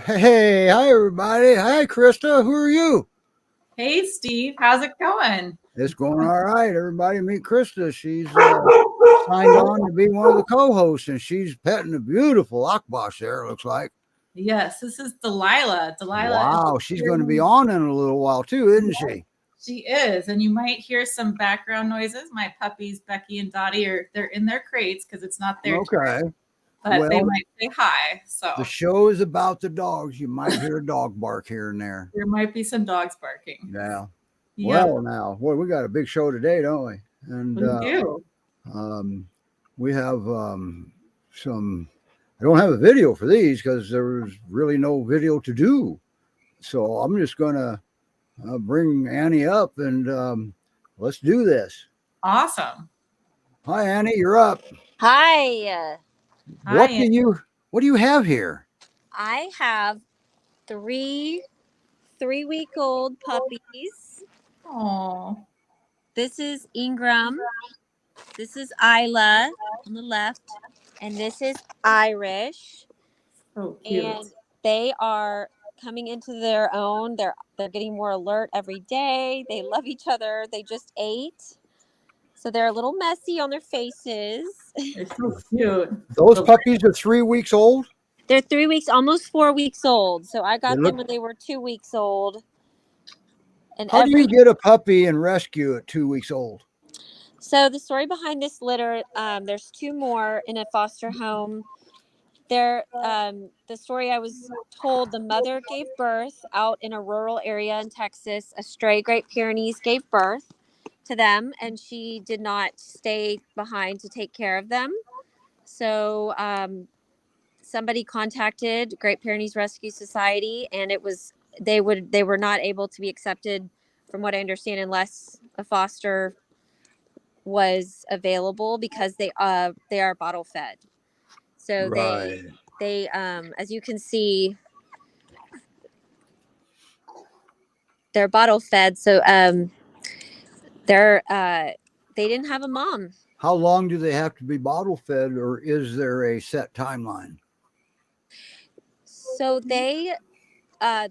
Hey, hi everybody. Hi Krista. Who are you? Hey, Steve. How's it going? It's going all right. Everybody meet Krista. She's signed on to be one of the co-hosts, and she's petting a beautiful Akbash there, it looks like. Yes, this is Delilah. Delilah is Wow, she's going to be on in a little while too, isn't she? She is, and you might hear some background noises. My puppies, Becky and Dottie, they're in their crates because it's not their turn. But they might say hi. So the show is about the dogs. You might hear a dog bark here and there. There might be some dogs barking. Yeah. Yep. Well, now, boy, we got a big show today, don't we? And we do. We have some. I don't have a video for these because there was really no video to do. So I'm just gonna bring Annie up and let's do this. Awesome. Hi, Annie, you're up. Hi. What do you have here? I have three 3-week-old puppies. Oh. This is Ingram. This is Isla on the left, and this is Irish. So cute. And they are coming into their own. They're getting more alert every day. They love each other. They just ate. So they're a little messy on their faces. They're so cute. Those puppies are 3 weeks old? They're 3 weeks, almost 4 weeks old. So I got them when they were 2 weeks old. And how do you get a puppy and rescue at 2 weeks old? So the story behind this litter, there's 2 more in a foster home. The story I was told, the mother gave birth out in a rural area in Texas. A stray Great Pyrenees gave birth to them, and she did not stay behind to take care of them. So somebody contacted Great Pyrenees Rescue Society, and they were not able to be accepted, from what I understand, unless a foster was available, because they are bottle fed. So they as you can see, they're bottle fed. So they didn't have a mom. How long do they have to be bottle fed, or is there a set timeline? So the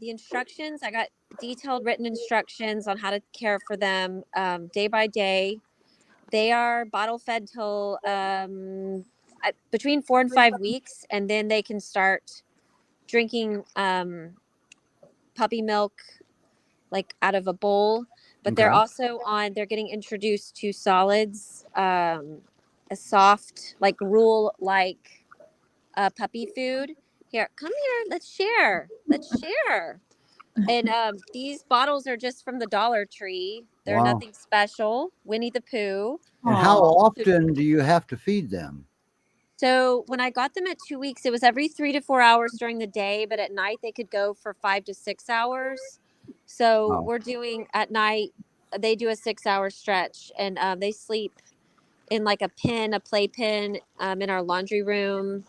instructions, I got detailed written instructions on how to care for them day by day. They are bottle fed till between 4 and 5 weeks, and then they can start drinking puppy milk like out of a bowl. But they're also they're getting introduced to solids, a soft, like gruel like puppy food. Here, come here, let's share. And these bottles are just from the Dollar Tree. They're nothing special. Winnie the Pooh. And how often do you have to feed them? So when I got them at 2 weeks, it was every 3 to 4 hours during the day, but at night they could go for 5 to 6 hours. So we're doing at night, they do a 6-hour stretch, and they sleep in like a play pen in our laundry room,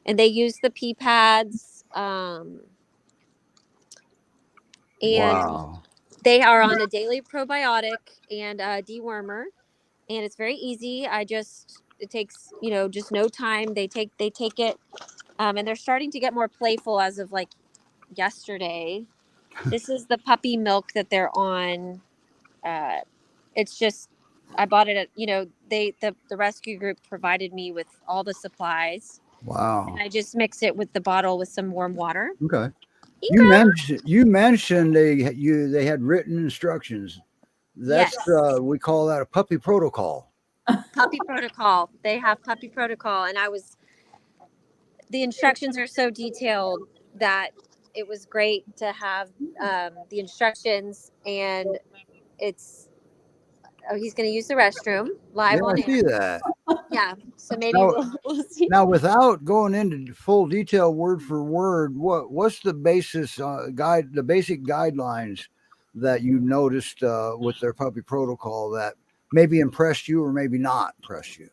and they use the pee pads. And they are on a daily probiotic and dewormer, and it's very easy. It takes, just no time. They take it, and they're starting to get more playful as of like yesterday. This is the puppy milk that they're on. It's just, I bought it at, the rescue group provided me with all the supplies. Wow. And I just mix it with the bottle with some warm water. Okay. You mentioned they had written instructions. That's we call that a puppy protocol. Puppy protocol. They have puppy protocol, and the instructions are so detailed that it was great to have the instructions, and he's going to use the restroom live on air. I see that. Yeah, so maybe we'll see. Now, without going into full detail word for word, what's the basic guidelines that you noticed with their puppy protocol that maybe impressed you or maybe not impressed you?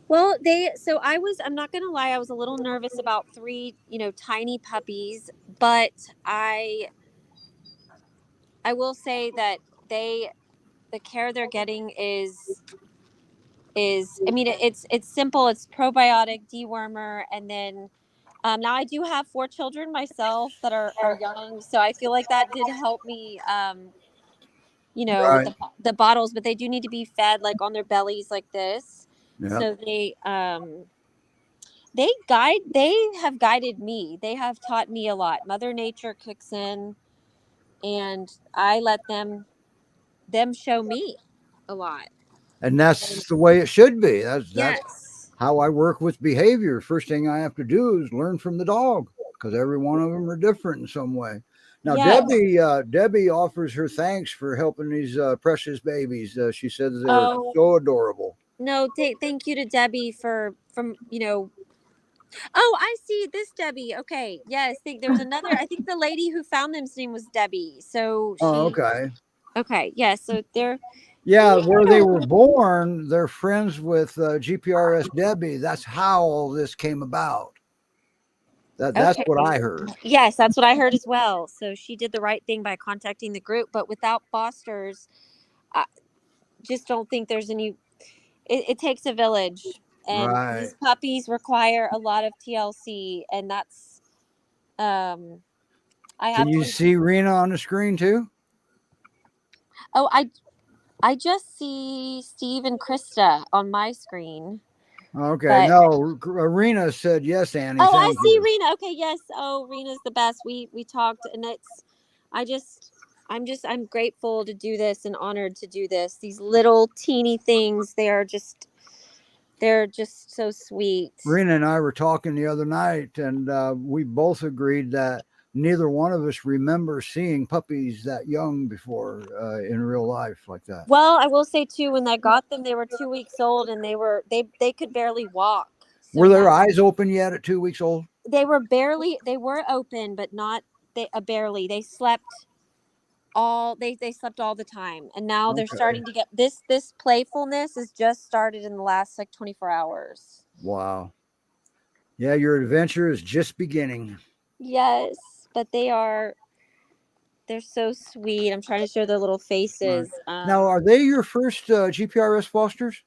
Well, I'm not going to lie, I was a little nervous about 3, tiny puppies, but I will say that the care they're getting is it's simple. It's probiotic, dewormer, and then Now I do have 4 children myself that are young, so I feel like that did help me. You know, with Right. the bottles, but they do need to be fed like on their bellies like this. Yeah. So they have guided me. They have taught me a lot. Mother Nature kicks in, and I let them show me a lot. And that's the way it should be. That's Yes. how I work with behavior. First thing I have to do is learn from the dog, because every one of them are different in some way. Now, Yes. Debbie offers her thanks for helping these precious babies. She said they're Oh, so adorable. no, thank you to Debbie from, you know. Oh, I see this Debbie. Okay. Yes. There's another. I think the lady who found them's name was Debbie. So Oh, she. okay. Okay. Yeah. So they're. Yeah, where they were born, they're friends with GPRS Debbie. That's how all this came about. That's what I heard. Yes, that's what I heard as well. So she did the right thing by contacting the group, but without fosters, I just don't think there's any. It takes a village, and Right. these puppies require a lot of TLC, and that's. I have. Can you see Rena on the screen too? Oh, I just see Steve and Krista on my screen. Okay. But, no, Rena said yes, Annie. oh, I see you. Rena. Okay, yes. Oh, Rena's the best. We talked, and I'm grateful to do this and honored to do this. These little teeny things, they're just so sweet. Rena and I were talking the other night, and we both agreed that neither one of us remember seeing puppies that young before in real life like that. Well, I will say too, when I got them, they were 2 weeks old, and they could barely walk. So were their eyes open yet at 2 weeks old? They were open, but not barely. They slept they slept all the time, and now they're starting to get this playfulness has just started in the last like 24 hours. Wow. Yeah, your adventure is just beginning. Yes, but they're so sweet. I'm trying to show their little faces. Now, are they your first GPRS fosters?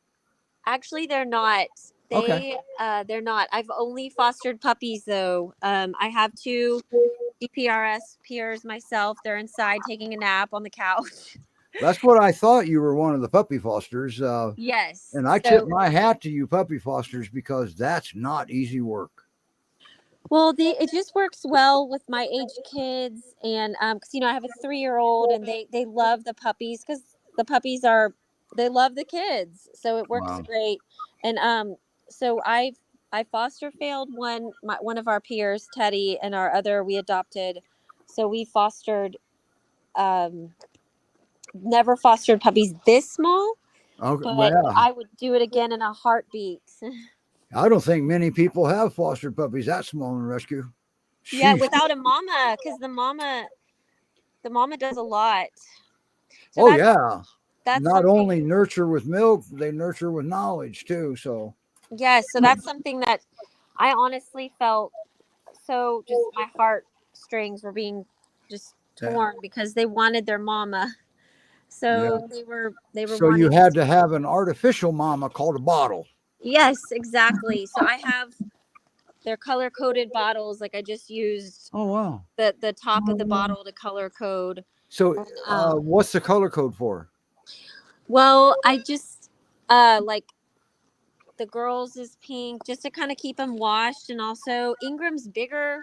Actually, they're not. They're not. I've only fostered puppies though. I have 2 GPRS peers myself. They're inside taking a nap on the couch. That's what I thought. You were one of the puppy fosters. Yes. And I tip my hat to you puppy fosters, because that's not easy work. Well, it just works well with my age kids, and because I have a 3-year-old, and they love the puppies because the puppies they love the kids, so it works great. And so I foster failed one of our peers, Teddy, and our other we adopted. So we fostered, never fostered puppies this small. Okay, but I would do it again in a heartbeat. I don't think many people have fostered puppies that small in rescue. Sheesh. Yeah, without a mama, because the mama does a lot. So that's not something. Only nurture with milk, they nurture with knowledge too. So yes, so that's something that I honestly felt so just my heartstrings were being just torn because they wanted their mama. So they were. So you had to have an artificial mama called a bottle. Yes, exactly. So I have their color-coded bottles. Like I just used. Oh wow. The top of the bottle to color code. So what's the color code for? Well, I just like the girls is pink just to kind of keep them washed, and also Ingram's bigger.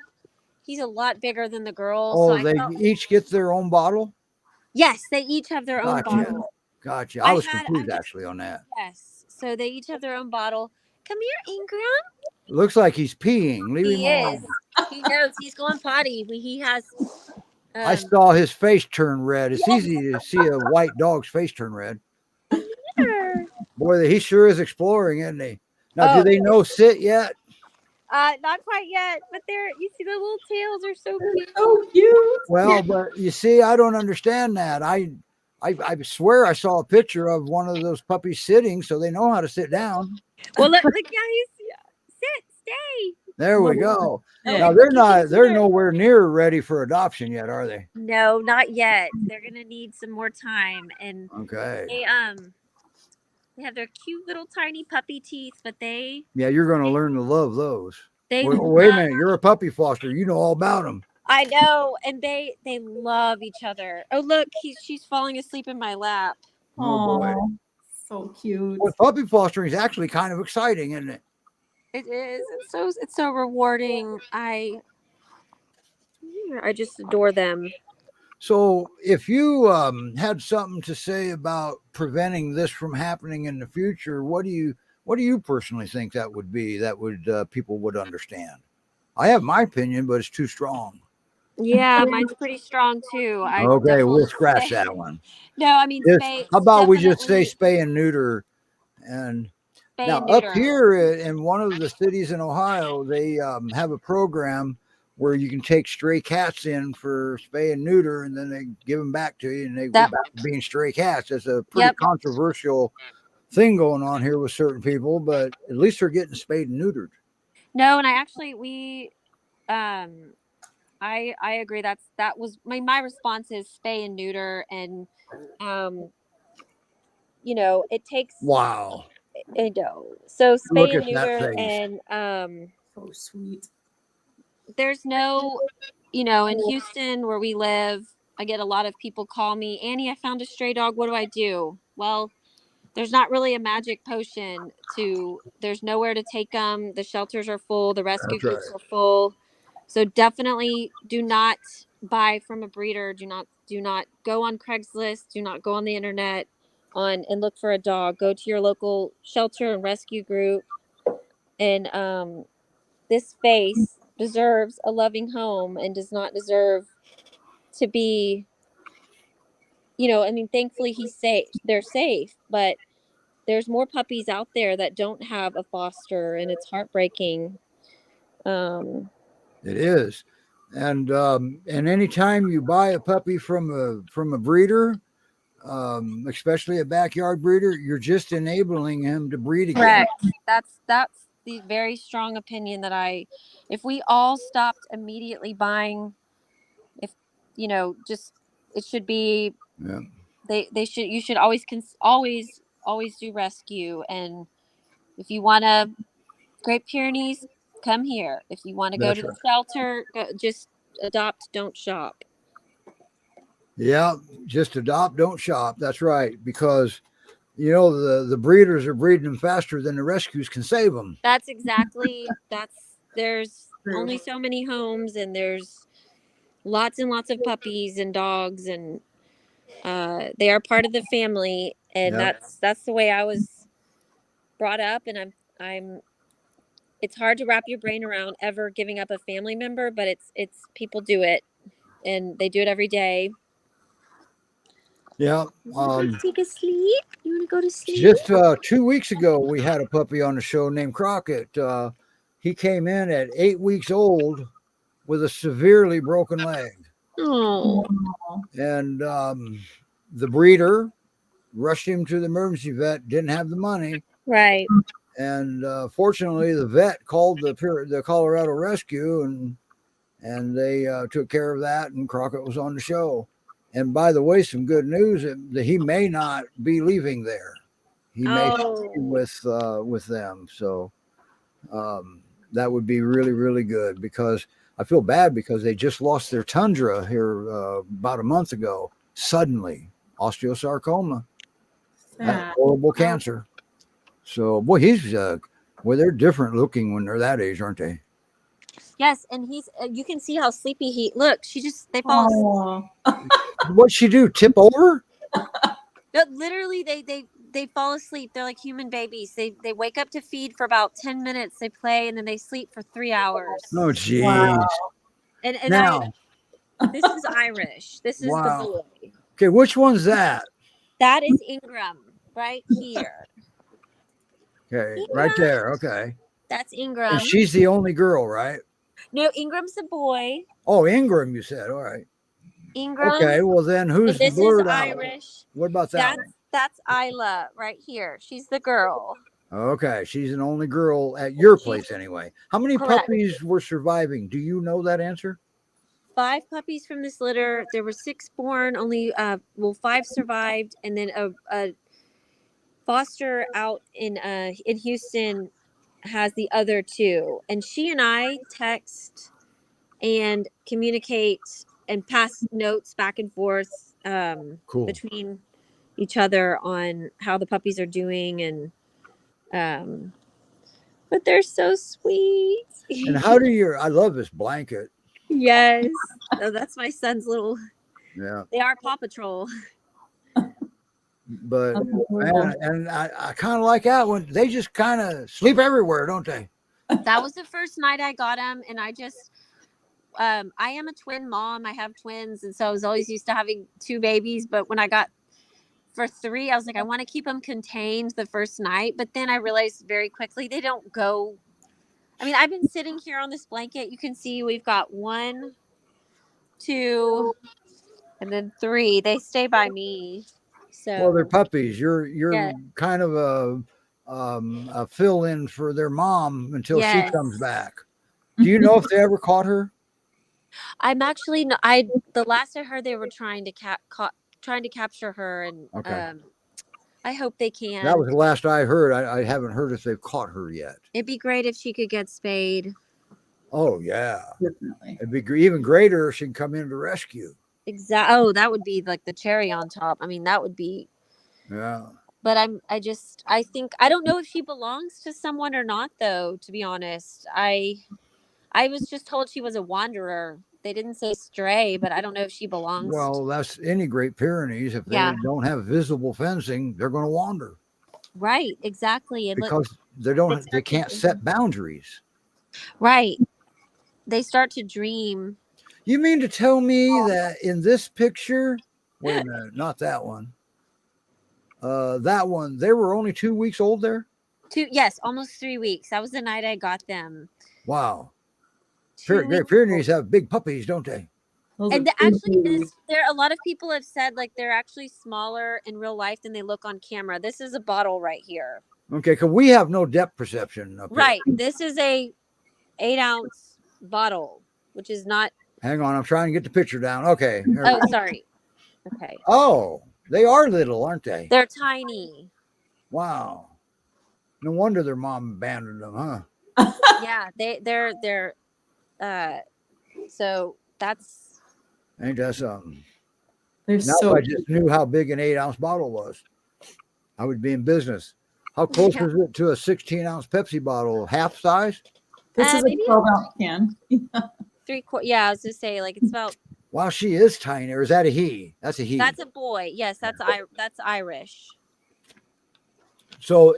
He's a lot bigger than the girls. Oh, so they each get their own bottle? Yes, they each have their own bottle. Gotcha. I was confused actually on that. Yes. So they each have their own bottle. Come here, Ingram. Looks like he's peeing. Leave him alone. He knows he's going potty. He has. I saw his face turn red. It's easy to see a white dog's face turn red. Boy, he sure is exploring, isn't he? Now, do they know sit yet? Not quite yet, but you see the little tails are so cute. So cute. Well, but you see, I don't understand that. I swear I saw a picture of one of those puppies sitting, so they know how to sit down. Well, look, sit, stay. There we go. Now they're nowhere near ready for adoption yet, are they? No, not yet. They're gonna need some more time. And they have their cute little tiny puppy teeth, but you're gonna learn to love those. Wait a minute, you're a puppy foster. You know all about them. I know, and they love each other. Oh, look, she's falling asleep in my lap. Oh boy, so cute. Well, puppy fostering is actually kind of exciting, isn't it? It is. It's so rewarding. I just adore them. So, if you had something to say about preventing this from happening in the future, what do you personally think that would be? That would people would understand? I have my opinion, but it's too strong. Yeah, mine's pretty strong too. Okay, we'll scratch that one. No, I mean, how about we just say spay and neuter? And now up here in one of the cities in Ohio, they have a program where you can take stray cats in for spay and neuter, and then they give them back to you, and they go back to being stray cats. It's a pretty controversial thing going on here with certain people, but at least they're getting spayed and neutered. No, and I agree. That was my response is spay and neuter, and it takes. Wow. I know. So spay and neuter, and so sweet. There's no, in Houston where we live, I get a lot of people call me, Annie, I found a stray dog. What do I do? Well, there's not really a magic potion there's nowhere to take them. The shelters are full. The rescue groups are full. So definitely do not buy from a breeder. Do not go on Craigslist. Do not go on the internet and look for a dog. Go to your local shelter and rescue group. And this face deserves a loving home and does not deserve to be, thankfully he's safe. They're safe, but there's more puppies out there that don't have a foster, and it's heartbreaking. It is. And anytime you buy a puppy from a breeder, especially a backyard breeder, you're just enabling him to breed again. Correct. That's the very strong opinion that if we all stopped immediately buying, it should be, you should always do rescue. And if you want to Great Pyrenees, come here. If you want to go to the shelter, just adopt, don't shop. Yeah, just adopt, don't shop. That's right. Because, the breeders are breeding them faster than the rescues can save them. There's only so many homes, and there's lots and lots of puppies and dogs, and they are part of the family. And that's the way I was brought up. And it's hard to wrap your brain around ever giving up a family member, but it's people do it, and they do it every day. Yeah. Take a sleep. You want to go to sleep? Just 2 weeks ago, we had a puppy on the show named Crockett. He came in at 8 weeks old with a severely broken leg. Oh. And the breeder rushed him to the emergency vet, didn't have the money. Right. And fortunately, the vet called the Colorado Rescue, and they took care of that, and Crockett was on the show. And by the way, some good news that he may not be leaving there. He may stay with them. So that would be really, really good, because I feel bad because they just lost their Tundra here about a month ago. Suddenly, osteosarcoma, horrible cancer. So, boy, they're different looking when they're that age, aren't they? Yes, and you can see how sleepy they fall asleep. What'd she do? Tip over? No, literally, they fall asleep. They're like human babies. They wake up to feed for about 10 minutes. They play, and then they sleep for 3 hours. Oh, geez. Wow. And now, this is Irish. This is the boy. Okay, which one's that? That is Ingram, right here. Okay, Ingram. Right there. Okay. That's Ingram. And she's the only girl, right? No, Ingram's the boy. Oh, Ingram, you said. All right. Ingram. Okay, well then who's the blurred out? Irish. What about that? That's Isla right here. She's the girl. Okay, she's an only girl at your place anyway. How many puppies were surviving? Do you know that answer? 5 puppies from this litter. There were 6 born. Only 5 survived, and then a foster out in Houston has the other two, and she and I text and communicate and pass notes back and forth Cool. between each other on how the puppies are doing, and but they're so sweet. And how do you? I love this blanket. Yes. Oh, that's my son's little. Yeah. They are Paw Patrol. But and I kind of like that one. They just kind of sleep everywhere, don't they? That was the first night I got them, and I just I am a twin mom. I have twins, and so I was always used to having two babies. But when I got for three, I was like, I want to keep them contained the first night. But then I realized very quickly they don't go. I mean, I've been sitting here on this blanket. You can see we've got 1, 2, and then 3. They stay by me. So Well, they're puppies. You're yeah. kind of a fill in for their mom until she comes back. Do you know if they ever caught her? I'm actually the last I heard they were trying to capture her, and I hope they can. That was the last I heard. I haven't heard if they've caught her yet. It'd be great if she could get spayed. Oh yeah, definitely. It'd be even greater if she can come in to rescue. Exactly. Oh, that would be like the cherry on top. I mean, that would be. Yeah. But I think I don't know if she belongs to someone or not, though. To be honest, I was just told she was a wanderer. They didn't say stray, but I don't know if she belongs. Well, that's any Great Pyrenees. If they don't have visible fencing, they're going to wander. Right. Exactly. And because they can't set boundaries. Right. They start to dream. You mean to tell me that in this picture, wait a minute, not that one. That one, they were only 2 weeks old there? Yes, almost 3 weeks. That was the night I got them. Wow. Great Pyrenees have big puppies, don't they? And actually, there a lot of people have said like they're actually smaller in real life than they look on camera. This is a bottle right here. Okay, because we have no depth perception up right. here. This is a 8-ounce bottle, which is not. Hang on, I'm trying to get the picture down. Okay. Oh, sorry. Okay. Oh, they are little, aren't they? They're tiny. Wow. No wonder their mom abandoned them, huh? Yeah, they're so that's ain't that something? They're now I just knew how big an 8-ounce bottle was. I would be in business. How close is it to a 16-ounce Pepsi bottle? Half size? This is a 12-ounce can. 3/4. Yeah, I was just say like it's about. Wow, she is tiny. Or is that a he? That's a he. That's a boy. Yes, that's Irish. So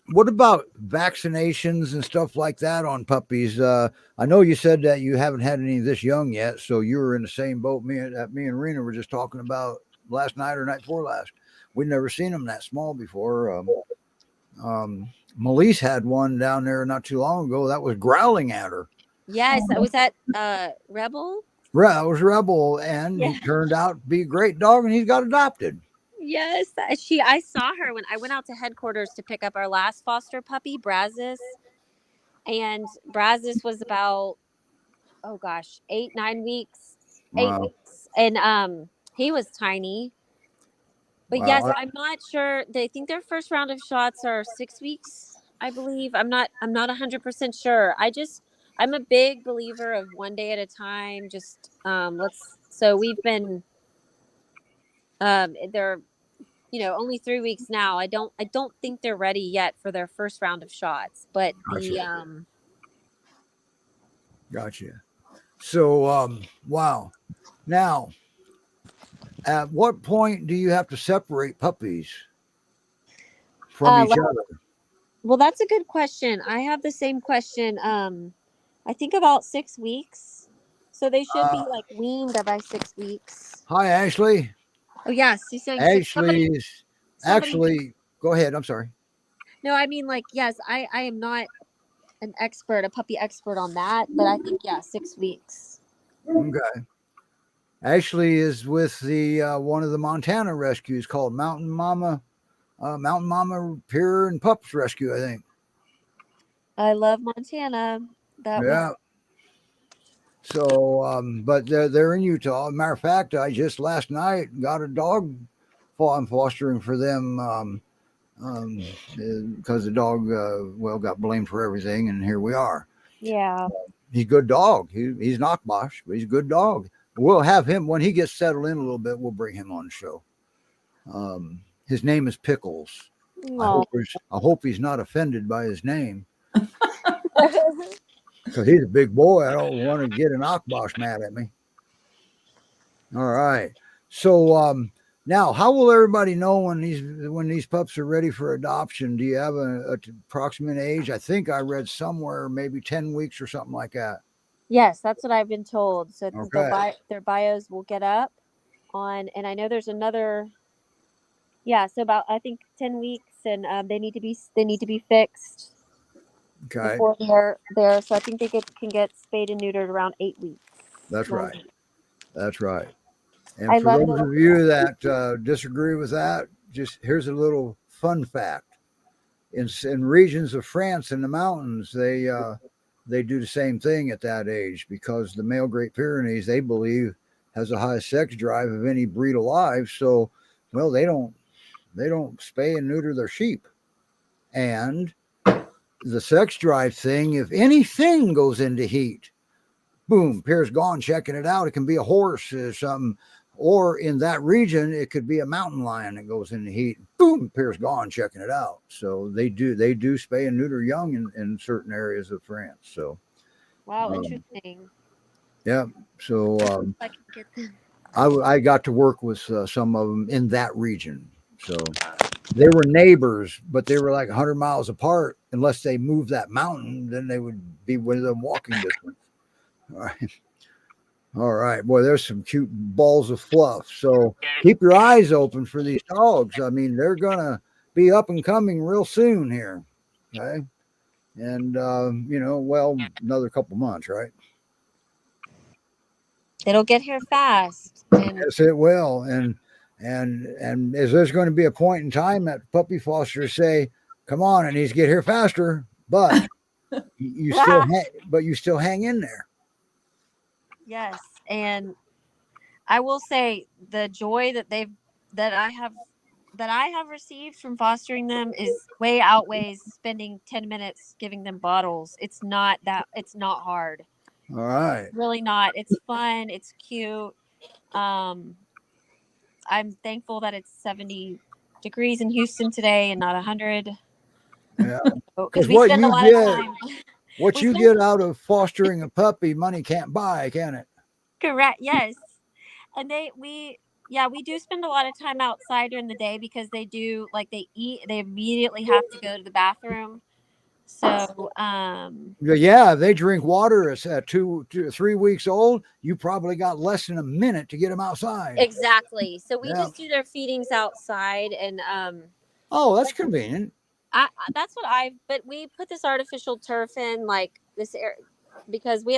what about vaccinations and stuff like that on puppies? I know you said that you haven't had any this young yet, so you were in the same boat me and Rena were just talking about last night or night before last. We'd never seen them that small before. Melise had one down there not too long ago that was growling at her. Yes, I was at Rebel. That was Rebel, and he turned out to be a great dog, and he's got adopted. Yes, I saw her when I went out to headquarters to pick up our last foster puppy, Brazos. And Brazos was about 8-9 weeks. Wow. 8 weeks. And he was tiny. But wow. Yes, I'm not sure. They think their first round of shots are 6 weeks, I believe. I'm not 100% sure. I'm a big believer of one day at a time. Just so we've been they're only 3 weeks now. I don't think they're ready yet for their first round of shots. But gotcha. Gotcha. So wow. Now, at what point do you have to separate puppies from each other? Well, that's a good question. I have the same question. I think about 6 weeks. So they should be like weaned by 6 weeks. Hi, Ashley. Oh, yes. You're saying Ashley's actually, go ahead. I'm sorry. No, I mean, like, yes, I am not an expert, a puppy expert on that, but I think, 6 weeks. Okay. Ashley is with the one of the Montana rescues called Mountain Mama Pure and Pups Rescue, I think. I love Montana. So, but they're in Utah. Matter of fact, I just last night got a dog I'm fostering for them because the dog, got blamed for everything, and here we are. Yeah. He's a good dog. He's knockbosh, but he's a good dog. We'll have him when he gets settled in a little bit. We'll bring him on the show. His name is Pickles. I hope he's not offended by his name, because he's a big boy. I don't want to get an knockbosh mad at me. All right. So now, how will everybody know when these pups are ready for adoption? Do you have a approximate age? I think I read somewhere maybe 10 weeks or something like that. Yes, that's what I've been told. So Okay. their bios will get up on, and I know there's another. Yeah, so about I think 10 weeks, and they need to be fixed Okay. before they're there. So I think they can get spayed and neutered around 8 weeks. That's right. That's right. And I for love those of you that disagree with that, just here's a little fun fact. In regions of France in the mountains, they do the same thing at that age, because the male Great Pyrenees, they believe, has the highest sex drive of any breed alive. So, well, they don't spay and neuter their sheep. And the sex drive thing, if anything goes into heat, boom, Pierre's gone checking it out. It can be a horse or something, or in that region, it could be a mountain lion that goes into heat. Boom, Pierre's gone checking it out. So they do spay and neuter young in certain areas of France. So, wow, interesting. Yeah. So I got to work with some of them in that region. So they were neighbors, but they were like 100 miles apart. Unless they moved that mountain, then they would be within walking distance. All right. All right. Boy, there's some cute balls of fluff. So keep your eyes open for these dogs. I mean, they're going to be up and coming real soon here. Okay. And, another couple months, right? It'll get here fast. Yes, it will. And is there's going to be a point in time that puppy fosters say, come on, it needs to get here faster, but you still hang in there. Yes, and I will say the joy that I have received from fostering them is way outweighs spending 10 minutes giving them bottles. It's not hard. All right. Really not. It's fun. It's cute. I'm thankful that it's 70 degrees in Houston today and not 100. Yeah. Because we spend a lot of time. What you get out of fostering a puppy, money can't buy, can it? Correct. Yes. And we do spend a lot of time outside during the day, because they immediately have to go to the bathroom. So, yeah, they drink water at 2 to 3 weeks old. You probably got less than a minute to get them outside. Exactly. So we just do their feedings outside, and oh, that's convenient. But we put this artificial turf in, like this air, because we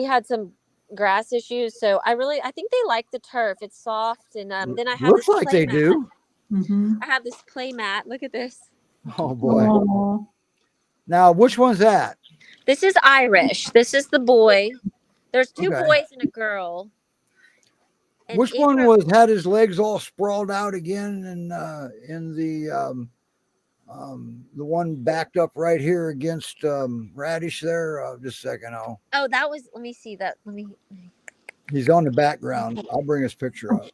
had some grass issues. So I think they like the turf. It's soft, and then I have looks like they do. Mm-hmm. I have this play mat. Look at this. Oh boy. Aww. Now, which one's that? This is Irish. This is the boy. There's two boys and a girl. And which one had his legs all sprawled out again, and in the one backed up right here against Radish there? Just a second. Oh, that was. Let me see that. He's on the background. I'll bring his picture up.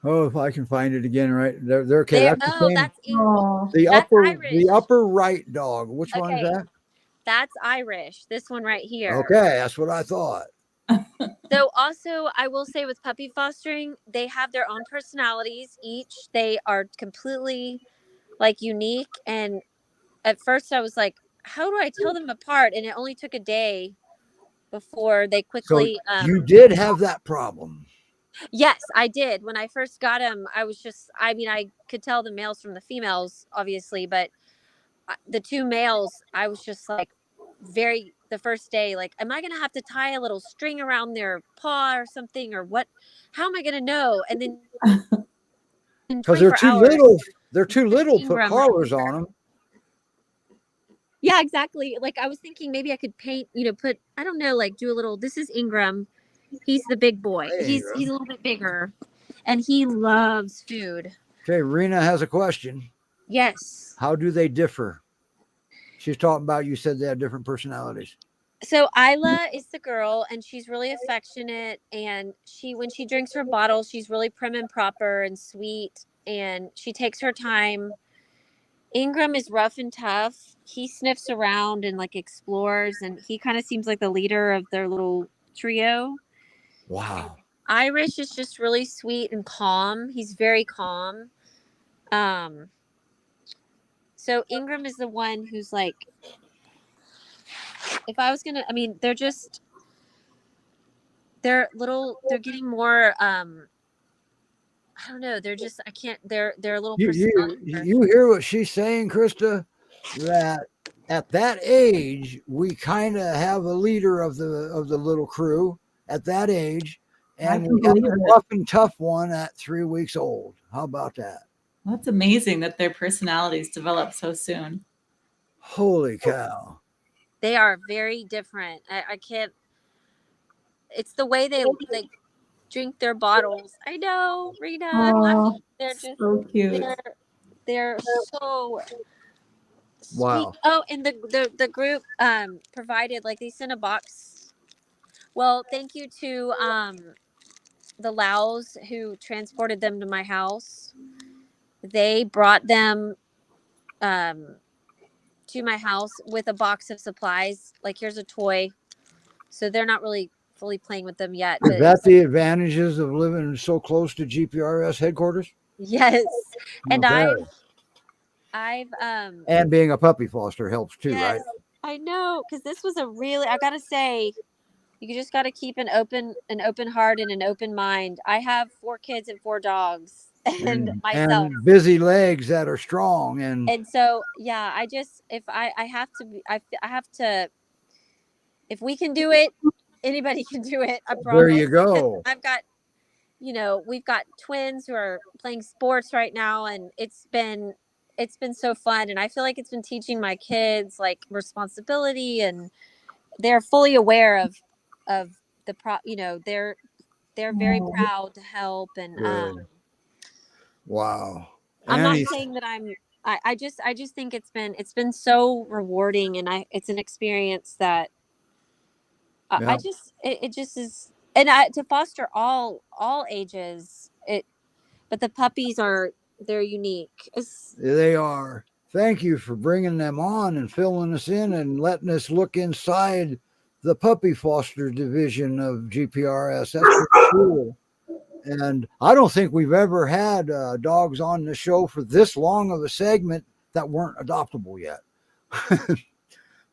Oh, if I can find it again, right there. Okay, that's the upper right dog. Which one is that? That's Irish. This one right here. Okay, that's what I thought. So also, I will say with puppy fostering, they have their own personalities. Each they are completely unique. And at first, I was like, "How do I tell them apart?" And it only took a day before they quickly. So you did have that problem. Yes, I did. When I first got him, I could tell the males from the females, obviously, but the two males, I was just like the first day, like, am I going to have to tie a little string around their paw or something, or what? How am I going to know? And then because they're too little to put collars on them. Yeah, exactly. Like I was thinking maybe I could paint, put, I don't know, like do a little, this is Ingram. He's the big boy. He's a little bit bigger. and he loves food. Okay, Rena has a question. Yes. How do they differ? She's talking about, you said they have different personalities. So Isla is the girl, and she's really affectionate, and when she drinks her bottle, she's really prim and proper and sweet, and she takes her time. Ingram is rough and tough. He sniffs around and like explores, and he kind of seems like the leader of their little trio. Wow. Irish is just really sweet and calm. He's very calm. So Ingram is the one who's like, if I was gonna, I mean, they're getting more, I don't know. They're just, I can't, they're a little. You hear what she's saying, Krista? That at that age, we kind of have a leader of the little crew at that age, and we have a rough and tough one at 3 weeks old. How about that? Well, it's amazing that their personalities develop so soon. Holy cow. They are very different. I can't, it's the way they drink their bottles. I know, Rita. Oh, they're just so cute. They're so wow. sweet. Oh, and the group provided, like, they sent a box. Well, thank you to the Laos who transported them to my house. They brought them to my house with a box of supplies. Like, here's a toy. So they're not really fully playing with them yet. Is that the advantages of living so close to GPRS headquarters? Yes. And okay. I've and being a puppy foster helps too, yes, right? I know, because this was I gotta say, you just gotta keep an open heart and an open mind. I have 4 kids and 4 dogs and myself. And busy legs that are strong and so yeah, I just, if I have to, if we can do it, anybody can do it. I promise. There you go. I've got, we've got twins who are playing sports right now, and it's been so fun, and I feel like it's been teaching my kids like responsibility, and they're fully aware of they're very proud to help, and wow. I'm not saying that I just think it's been so rewarding, and it's an experience that it just is, and to foster all ages, but the puppies they're unique. They are. Thank you for bringing them on and filling us in and letting us look inside the puppy foster division of GPRS. That's pretty cool. And I don't think we've ever had dogs on the show for this long of a segment that weren't adoptable yet.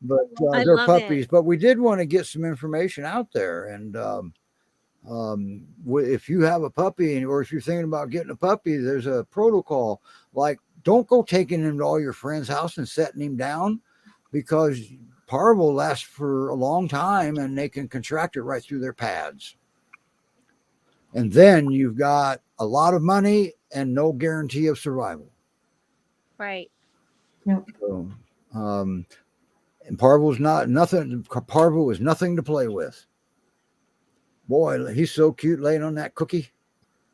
But they're puppies. But we did want to get some information out there. And if you have a puppy, or if you're thinking about getting a puppy, there's a protocol. Like, don't go taking him to all your friends' house and setting him down, because parvo lasts for a long time and they can contract it right through their pads. And then you've got a lot of money and no guarantee of survival. Right. Yep. So, and parvo is nothing. Parvo is nothing to play with. Boy, he's so cute laying on that cookie.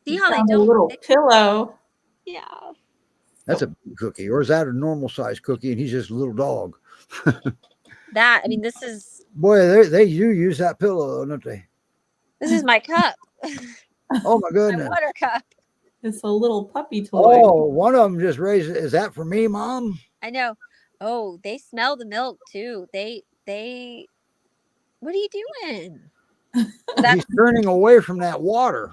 See how they don't, a little pillow. Yeah. That's a big cookie, or is that a normal size cookie and he's just a little dog? This is, boy, they do use that pillow, don't they? This is my cup. Oh my goodness. My water cup. It's a little puppy toy. Oh, one of them just raised it. Is that for me, Mom? I know. Oh, they smell the milk too. They what are you doing? He's turning away from that water.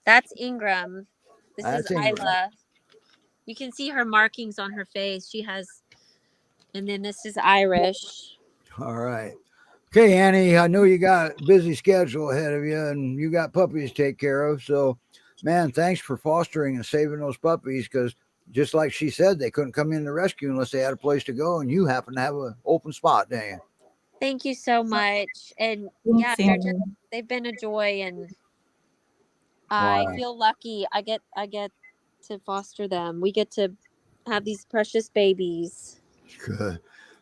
That's Ingram. This is Ingram. Isla. You can see her markings on her face. She has, and then this is Irish. All right. Okay, Annie, I know you got a busy schedule ahead of you and you got puppies to take care of. So, man, thanks for fostering and saving those puppies, because just like she said, they couldn't come in to rescue unless they had a place to go, and you happen to have an open spot, didn't you? Thank you so much. And yeah, they've been a joy, and I feel lucky. I get to foster them. We get to have these precious babies. Good.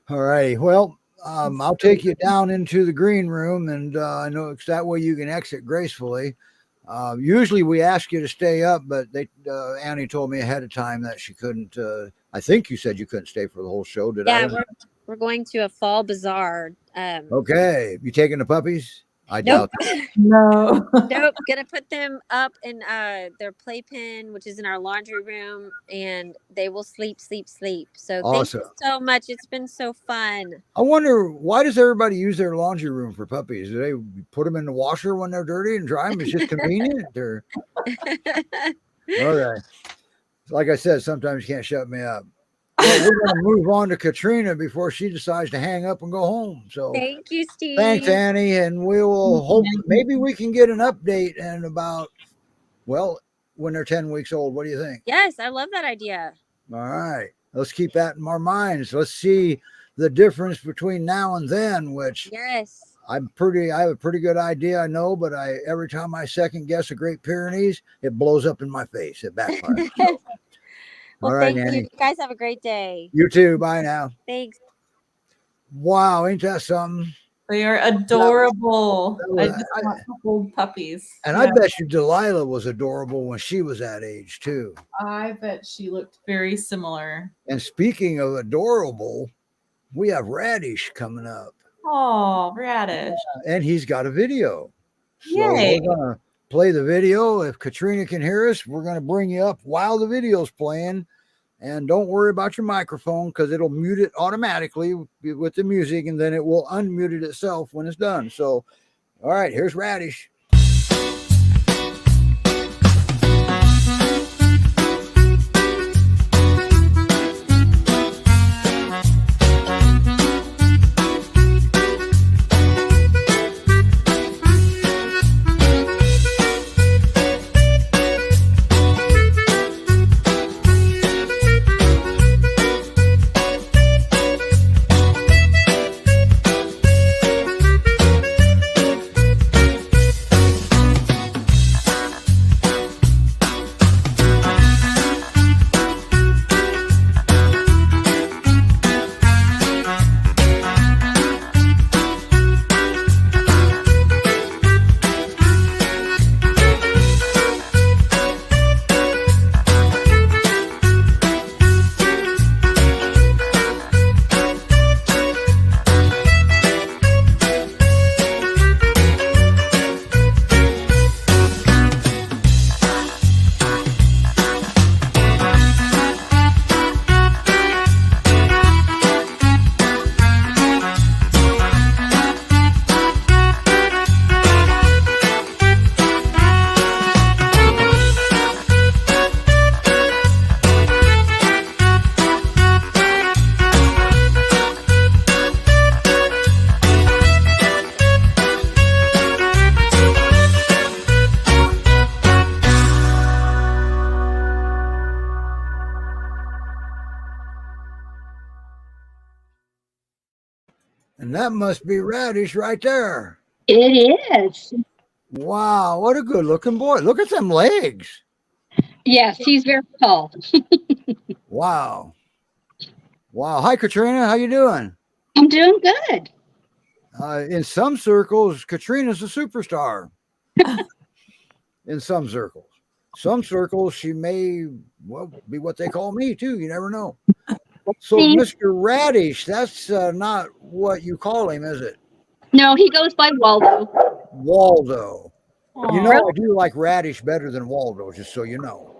All righty. Well, I'll take you down into the green room, and I know it's that way you can exit gracefully. Usually we ask you to stay up, but Annie told me ahead of time that she couldn't. I think you said you couldn't stay for the whole show. Did I? Yeah, we're going to a fall bazaar. Okay. You taking the puppies? I Nope. doubt that. No. Nope. Gonna put them up in their playpen, which is in our laundry room, and they will sleep. So Awesome. thank you so much. It's been so fun. I wonder, why does everybody use their laundry room for puppies? Do they put them in the washer when they're dirty and dry them? It's just convenient. Or... Okay. Like I said, sometimes you can't shut me up. Well, we're going to move on to Katrina before she decides to hang up and go home. So Thank you, Steve. thanks, Annie. And we will hope maybe we can get an update in about, well, when they're 10 weeks old. What do you think? Yes, I love that idea. All right. Let's keep that in our minds. Let's see the difference between now and then, which yes, I have a pretty good idea, I know, but every time I second guess a Great Pyrenees, it blows up in my face. It backfires. Well, all right, thank Annie. you. You guys have a great day. You too. Bye now. Thanks. Wow, ain't that something? They are adorable. I just I- want to hold puppies. And I bet you Delilah was adorable when she was that age too. I bet she looked very similar. And speaking of adorable, we have Radish coming up. Oh, Radish. And he's got a video. So Yay. we're gonna play the video. If Katrina can hear us, we're gonna bring you up while the video's playing. And don't worry about your microphone because it'll mute it automatically with the music, and then it will unmute it itself when it's done. So, all right, here's Radish. And that must be Radish right there. It is. Wow, what a good looking boy. Look at them legs. Yes, he's very tall. Wow. Wow. Hi, Katrina. How you doing? I'm doing good. In some circles, Katrina's a superstar. In some circles. Some circles, she may be what they call me, too. You never know. So, Mr. Radish, that's not what you call him, is it? No, he goes by Waldo. Waldo. Aw. You know, I do like Radish better than Waldo, just so you know.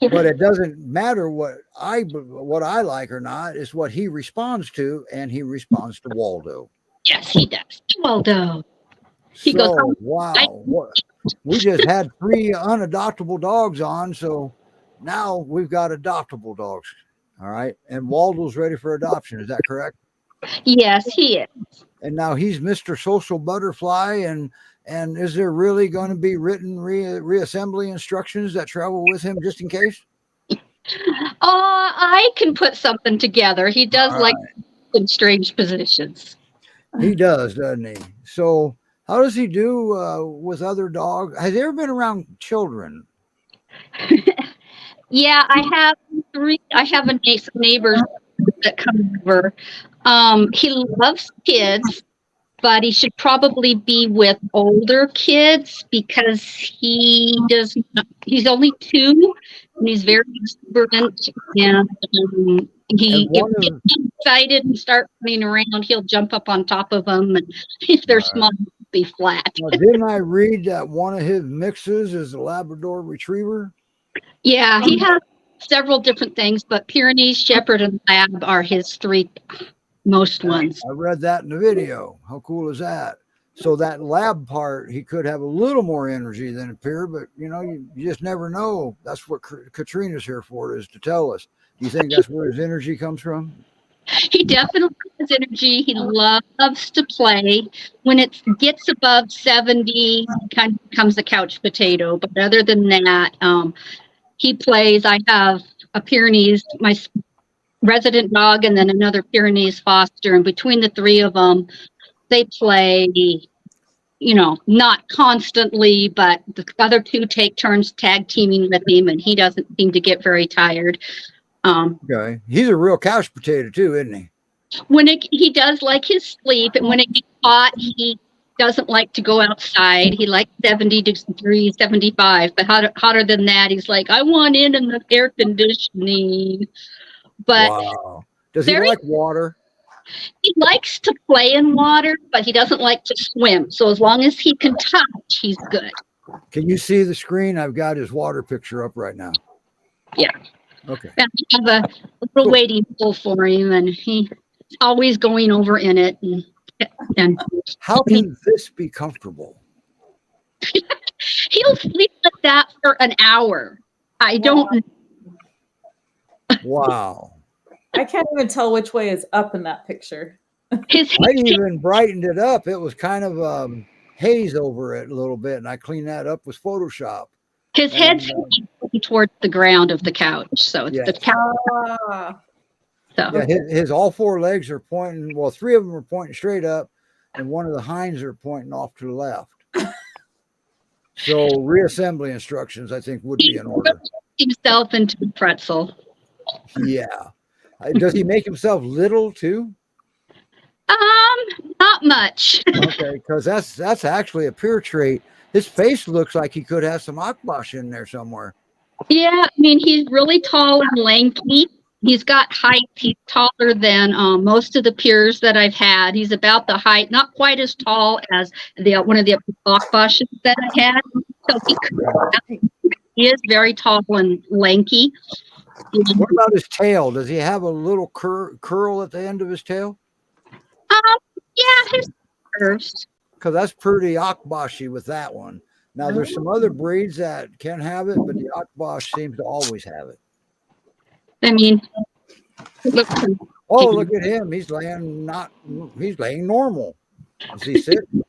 But it doesn't matter what I like or not. It's what he responds to, and he responds to Waldo. Yes, he does. Waldo. He So, goes, "Oh, wow. We just had 3 unadoptable dogs on, so now we've got adoptable dogs. All right. And Waldo's ready for adoption. Is that correct? Yes, he is. And now he's Mr. Social Butterfly. And is there really going to be written reassembly instructions that travel with him just in case? I can put something together. He does All like right. in strange positions. He does, doesn't he? So how does he do with other dogs? Has he ever been around children? Yeah, I have 3. I have neighbors that come over. He loves kids. but he should probably be with older kids because he's only 2 and he's very exuberant, and if he gets excited and start running around, he'll jump up on top of them, and if they're small, he'll be flat. Now, didn't I read that one of his mixes is a Labrador Retriever? Yeah, he has several different things, but Pyrenees, Shepherd, and Lab are his 3 most ones. I read that in the video. How cool is that? So that lab part, he could have a little more energy than a Pyr, but you just never know. That's what Katrina's here for, is to tell us. Do you think that's where his energy comes from? He definitely has energy. He loves to play. When it gets above 70, he kind of becomes a couch potato. But other than that, he plays. I have a Pyrenees, my resident dog, and then another Pyrenees foster. And between the 3 of them, they play, not constantly, but the other 2 take turns tag teaming with him, and he doesn't seem to get very tired. Okay. He's a real couch potato too, isn't he? When he does like his sleep, and when it gets hot, he doesn't like to go outside. He likes 70 degrees, 75, but hotter than that, he's like, I want in the air conditioning. But wow. Does he like water? He likes to play in water, but he doesn't like to swim. So as long as he can touch, he's good. Can you see the screen? I've got his water picture up right now. Yeah. Okay. I have a little wading pool for him, and he's always going over in it. And how can this be comfortable? He'll sleep like that for an hour. I don't. Wow. I can't even tell which way is up in that picture. I even brightened it up. It was kind of haze over it a little bit, and I cleaned that up with Photoshop. His head's towards the ground of the couch, so it's the couch. So yeah, his all 4 legs are pointing. Well, 3 of them are pointing straight up, and one of the hinds are pointing off to the left. So reassembly instructions, I think, would be in order. Himself into a pretzel. Yeah. Does he make himself little too? Not much. Okay, because that's actually a Pyr trait. His face looks like he could have some Akbash in there somewhere. Yeah, I mean, he's really tall and lanky. He's got height. He's taller than most of the Pyrs that I've had. He's about the height, not quite as tall as one of the Akbashes that I had. So he is very tall and lanky. What about his tail? Does he have a little curl at the end of his tail? Yeah, his curves. Because that's pretty Akbashi with that one. Now, there's some other breeds that can have it, but the Akbash seems to always have it. I mean, look at him. He's laying normal. Is he sitting?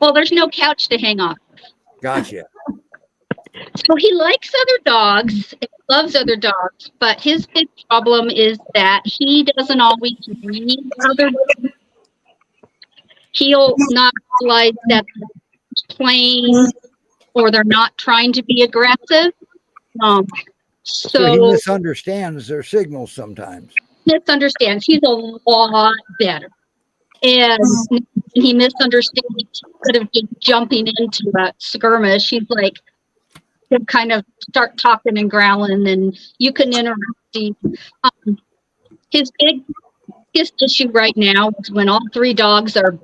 Well, there's no couch to hang off. Gotcha. So he likes other dogs, loves other dogs, but his big problem is that he doesn't always read other dogs. He'll not realize that they're playing or they're not trying to be aggressive. So he misunderstands their signals sometimes. Misunderstands. He's a lot better. And he misunderstands instead of just jumping into a skirmish. He's like, he'll kind of start talking and growling, and you can interrupt him. His biggest issue right now is when all 3 dogs are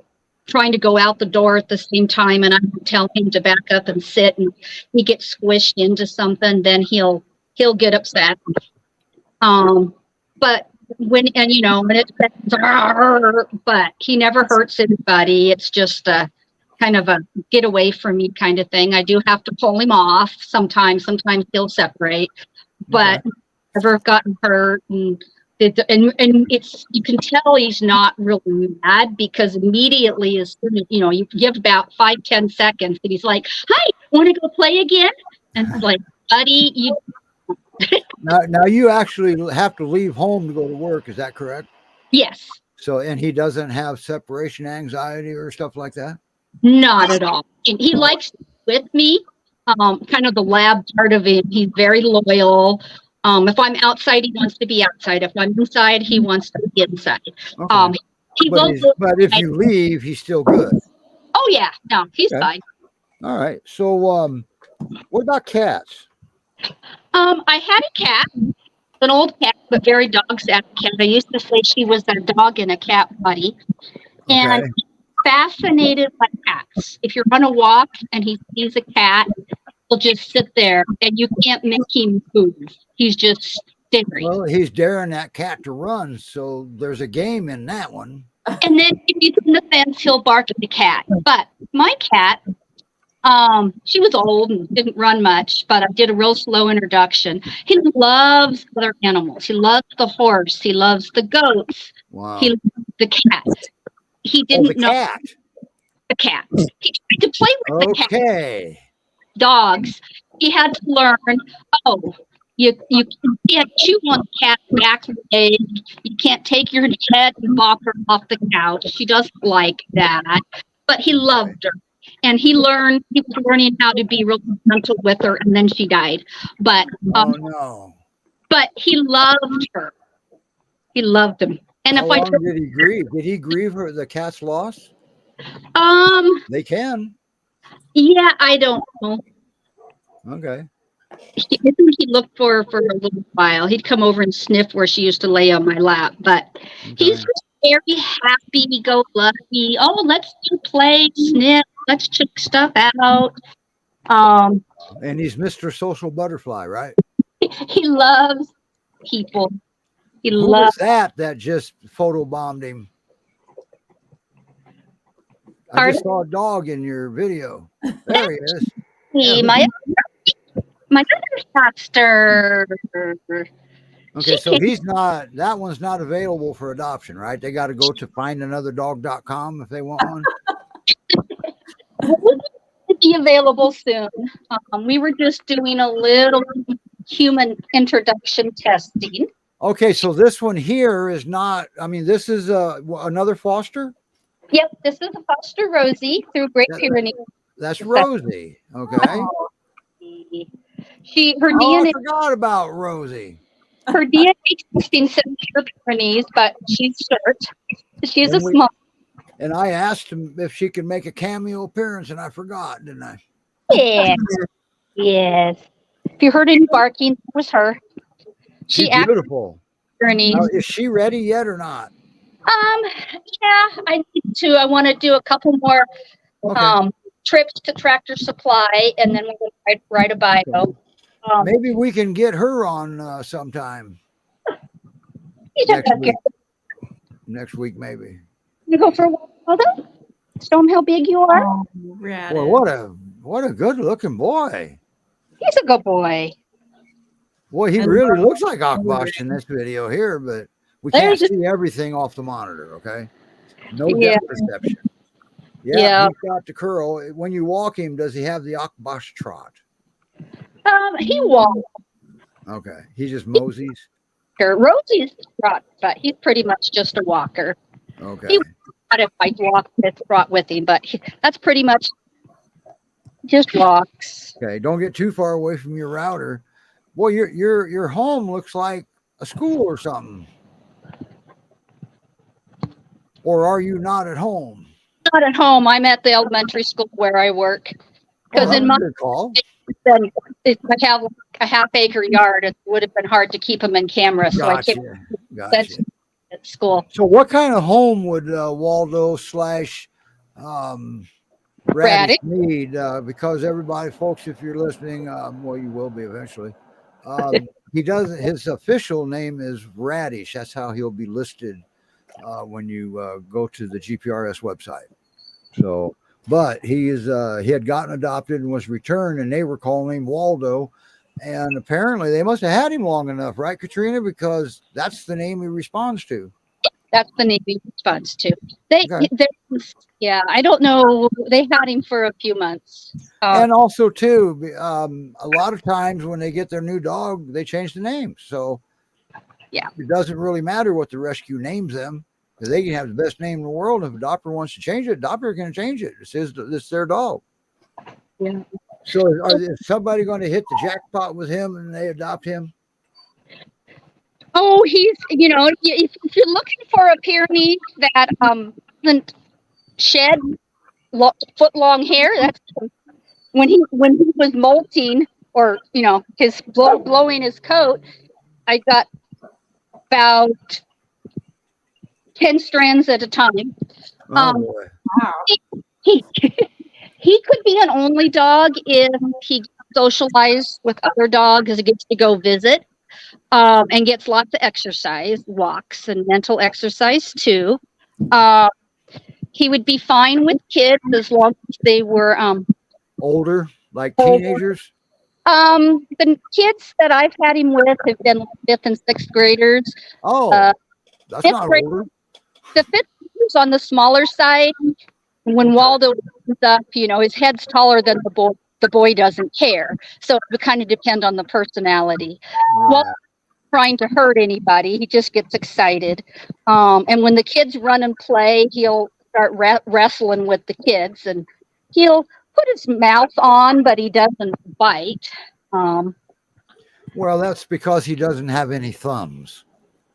trying to go out the door at the same time, and I tell him to back up and sit, and he gets squished into something, then he'll get upset. But when it says, but he never hurts anybody. It's just a kind of a get away from me kind of thing. I do have to pull him off sometimes. Sometimes he'll separate, but never gotten hurt. And it's, you can tell he's not really mad, because immediately as soon as, you give about 5-10 seconds and he's like, hi, want to go play again? And it's like, buddy, you. now you actually have to leave home to go to work. Is that correct? Yes. So, and he doesn't have separation anxiety or stuff like that? Not at all. And he likes to be with me, kind of the lab part of it. He's very loyal. If I'm outside, he wants to be outside. If I'm inside, he wants to be inside. Okay. He will. But if you leave, he's still good. Oh yeah, no, he's Okay. fine. All right. So, what about cats? I had a cat, an old cat, but very dog-savvy cat. I used to say she was a dog and a cat buddy. And Okay. fascinated by cats. If you're on a walk and he sees a cat, he'll just sit there and you can't make him move. He's just staring. Well, he's daring that cat to run, so there's a game in that one. And then if he's in the fence, he'll bark at the cat. But my cat, she was old and didn't run much, but I did a real slow introduction. He loves other animals. He loves the horse. He loves the goats. Wow. He loves the cat. He didn't know the cat. He tried to play with the cat. Okay. Dogs. He had to learn, you can't chew on the cat's back leg. You can't take your head and bop her off the couch. She doesn't like that. But he loved her. And he was learning how to be real gentle with her, and then she died. But no. But he loved her. He loved him. And How long did he grieve? Did he grieve for the cat's loss? They can. Yeah, I don't know. Okay. I think he looked for her for a little while. He'd come over and sniff where she used to lay on my lap. But he's just very happy, go lucky. Oh, let's play, sniff, let's check stuff out. And he's Mr. Social Butterfly, right? He loves people. Who was that just photobombed him? I just saw a dog in your video. There he is. My other foster. Okay, so that one's not available for adoption, right? They got to go to findanother.com if they want one. Will be available soon. We were just doing a little human introduction testing. Okay, so this one here is not, this is another foster? Yep, this is a foster Rosie through Great Pyrenees. That's Rosie, okay. Her DNA. I forgot about Rosie. Her DNA testing says she's Pyrenees, but she's short. She's small. And I asked him if she could make a cameo appearance, and I forgot, didn't I? Yeah. Yes. If you heard any barking, it was her. She's beautiful. Now, is she ready yet or not? Yeah, I need to. I want to do a couple more trips to Tractor Supply, and then we're going to write a bio. Maybe we can get her on sometime. Next week, maybe. You go for a walk, Mother? Show him how big you are. Oh, well, what a good looking boy. He's a good boy. Boy, he really looks like Akbash in this video here, but we can't see everything off the monitor, okay? No depth perception. Yeah, he's got the curl. When you walk him, does he have the Akbash trot? He walks. Okay, he just moseys. Rosie's trot, but he's pretty much just a walker. Okay. He would if I brought with him, but that's pretty much just walks. Okay, don't get too far away from your router. Boy, your home looks like a school or something. Or are you not at home? Not at home. I'm at the elementary school where I work. Because in my I have a half-acre yard, it would have been hard to keep them in camera, so I kept at school. So, what kind of home would Waldo / Radish need? Because everybody, folks, if you're listening, well, you will be eventually. He doesn't. His official name is Radish. That's how he'll be listed when you go to the GPRS website. So. But he had gotten adopted and was returned, and they were calling him Waldo. And apparently they must have had him long enough, right, Katrina? Because that's the name he responds to. That's the name he responds to. I don't know. They had him for a few months. And also, too, a lot of times when they get their new dog, they change the name. So it doesn't really matter what the rescue names them. Because they can have the best name in the world. If a adopter wants to change it, adopter can change it. It's their dog. Yeah. So is somebody going to hit the jackpot with him and they adopt him? Oh, he's, if you're looking for a Pyrenees that doesn't shed foot long hair, that's when he was molting, or his blowing his coat. I got about 10 strands at a time. Oh boy. Wow. He he could be an only dog if he socialized with other dogs, as he gets to go visit, and gets lots of exercise, walks, and mental exercise too. He would be fine with kids as long as they were Older, like teenagers. The kids that I've had him with have been 5th and 6th graders. Oh, that's not older. The 5th graders on the smaller side. When Waldo comes up, his head's taller than the boy. The boy doesn't care, so it would kind of depend on the personality. Right. Well, trying to hurt anybody, he just gets excited. And when the kids run and play, he'll start wrestling with the kids, and he'll put his mouth on, but he doesn't bite. Well, that's because he doesn't have any thumbs.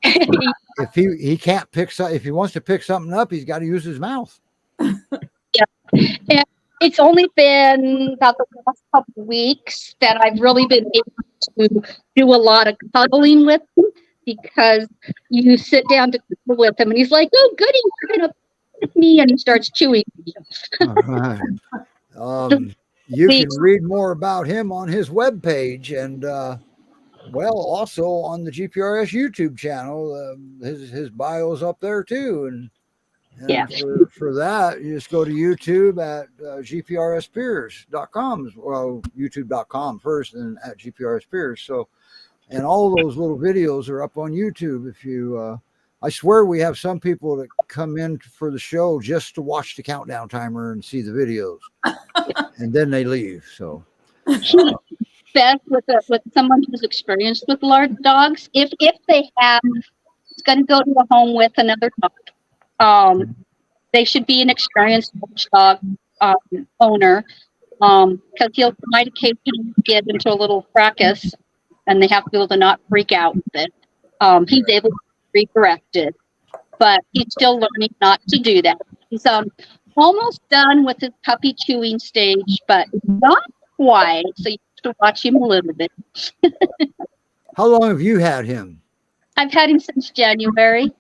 If he can't pick if he wants to pick something up, he's got to use his mouth. Yeah, and it's only been about the last couple of weeks that I've really been able to do a lot of cuddling with him, because you sit down to cuddle with him, and he's like, "Oh, goody, you're gonna with me," and he starts chewing me. All right. You can read more about him on his webpage, and also on the GPRS YouTube channel. His bio's up there too, and yeah. For that, you just go to YouTube at GPRSPeers.com. Well, YouTube.com first, and at GPRSPeers. So, and all those little videos are up on YouTube. If you, I swear we have some people that come in for the show just to watch the countdown timer and see the videos, and then they leave. So, best with someone who's experienced with large dogs, if they have, it's going to go to a home with another dog. They should be an experienced dog owner, because he'll might occasionally get into a little fracas, and they have to be able to not freak out with it. He's able to be corrected, but he's still learning not to do that. He's almost done with his puppy chewing stage, but not quite. So you have to watch him a little bit. how long have you had him? I've had him since January.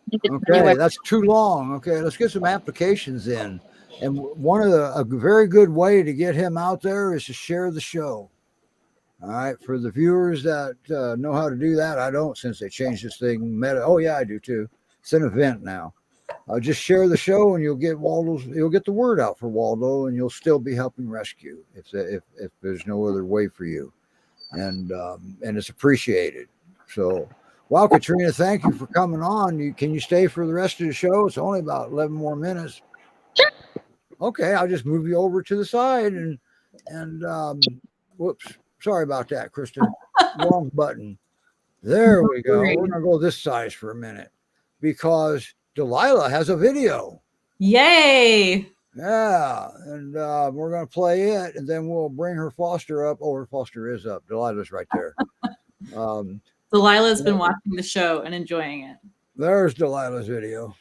Okay, that's too long. Okay, let's get some applications in. And a very good way to get him out there is to share the show. All right, for the viewers that know how to do that, I don't, since they changed this thing. Oh yeah, I do too. It's an event now. Just share the show, and you'll get the word out for Waldo, and you'll still be helping rescue if there's no other way for you, and it's appreciated. So. Well, Katrina, thank you for coming on. Can you stay for the rest of the show? It's only about 11 more minutes. Sure. Okay, I'll just move you over to the side and whoops, sorry about that, Kristen. Wrong button. There we go. We're gonna go this size for a minute because Delilah has a video. Yay! Yeah, and we're gonna play it, and then we'll bring her foster up. Oh, her foster is up. Delilah's right there. Delilah's been watching the show and enjoying it. There's Delilah's video.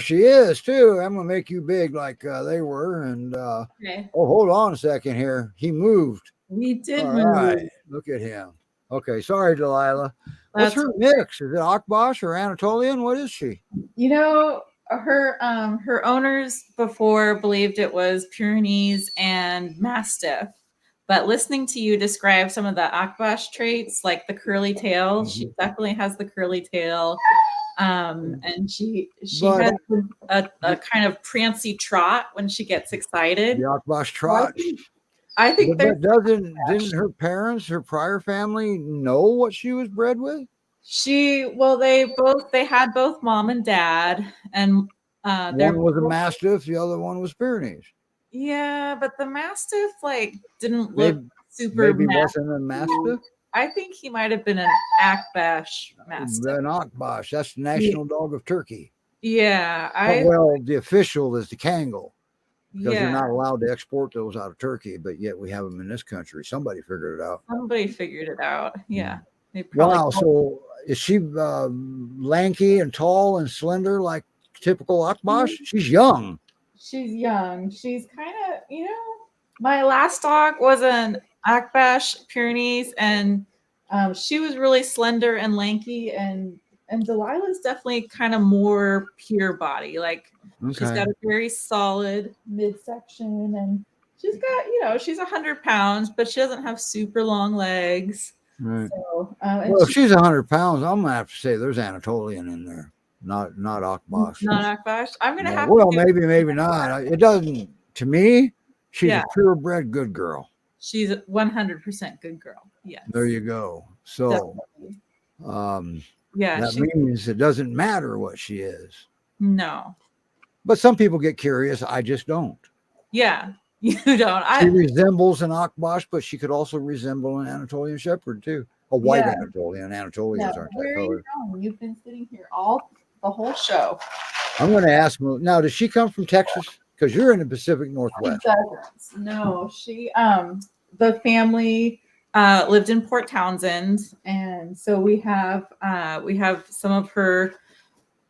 there she is too. I'm gonna make you big like they were. And Okay. oh, hold on a second here. He moved. We did All move. right. Look at him. Okay, sorry, Delilah. What's her mix? Is it Akbash or Anatolian? What is she? You know, her owners before believed it was Pyrenees and Mastiff. But listening to you describe some of the Akbash traits, like the curly tail, she definitely has the curly tail. And she has a kind of prancy trot when she gets excited. The Akbash trot. I think but didn't her parents, her prior family, know what she was bred with? They had both mom and dad, and one was a Mastiff, the other one was Pyrenees. Yeah, but the Mastiff didn't look super. Maybe wasn't a Mastiff. I think he might have been an Akbash Mastiff. An Akbash, that's the national dog of Turkey. Yeah, the official is the Kangal, because you're not allowed to export those out of Turkey, but yet we have them in this country. Somebody figured it out. Yeah. Wow. So is she lanky and tall and slender like typical Akbash? She's young. She's kind of, my last dog was an Akbash Pyrenees, and she was really slender and lanky, and Delilah's definitely kind of more pure body. She's got a very solid midsection, and she's got, she's 100 pounds, but she doesn't have super long legs. Right. So, if she's 100 pounds, I'm gonna have to say there's Anatolian in there. Not Akbash. Not Akbash. I'm gonna have. Well, maybe not. It doesn't. To me, she's a purebred good girl. She's a 100% good girl. Yes. There you go. So, that means it doesn't matter what she is. No. But some people get curious. I just don't. Yeah, you don't. She resembles an Akbash, but she could also resemble an Anatolian Shepherd too. A white Anatolian. Anatolians aren't that color. You've been sitting here the whole show. I'm going to ask now, does she come from Texas? Because you're in the Pacific Northwest. No, the family lived in Port Townsend, and so we have some of her.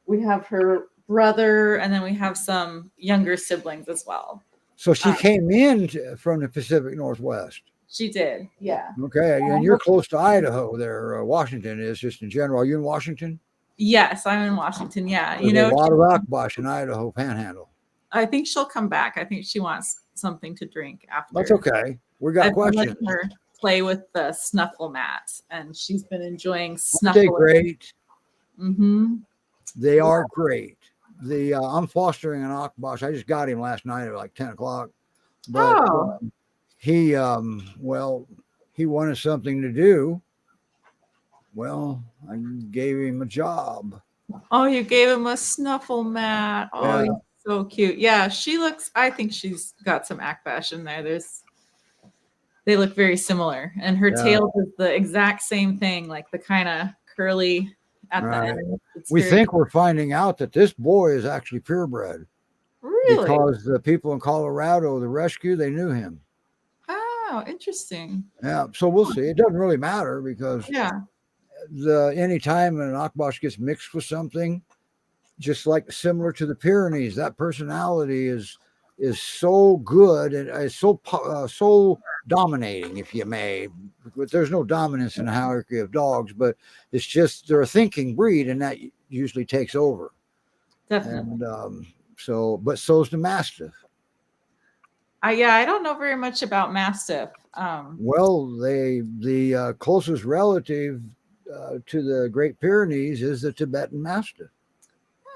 We have her brother, and then we have some younger siblings as well. So she came in from the Pacific Northwest. She did, yeah. Okay, and you're close to Idaho there. Washington is just in general. Are you in Washington? Yes, I'm in Washington. Yeah, There's a lot of Akbash in Idaho Panhandle. I think she'll come back. I think she wants something to drink after. That's okay. We got questions. Her play with the snuffle mat, and she's been enjoying snuffle. They're great. Mm-hmm. They are great. I'm fostering an Akbash. I just got him last night at like 10 o'clock. But he wanted something to do. Well, I gave him a job. Oh, you gave him a snuffle mat. Oh, he's so cute. Yeah, I think she's got some Akbash in there. They look very similar. And her tail is the exact same thing, like the kind of curly at the end. We think we're finding out that this boy is actually purebred. Really? Because the people in Colorado, the rescue, they knew him. Oh, interesting. Yeah, so we'll see. It doesn't really matter because anytime an Akbash gets mixed with something, just like similar to the Pyrenees, that personality is so good and is so dominating, if you may. But there's no dominance in the hierarchy of dogs, but it's just they're a thinking breed, and that usually takes over. Definitely. And but so's the Mastiff. I don't know very much about Mastiff. Well, the closest relative to the Great Pyrenees is the Tibetan Mastiff.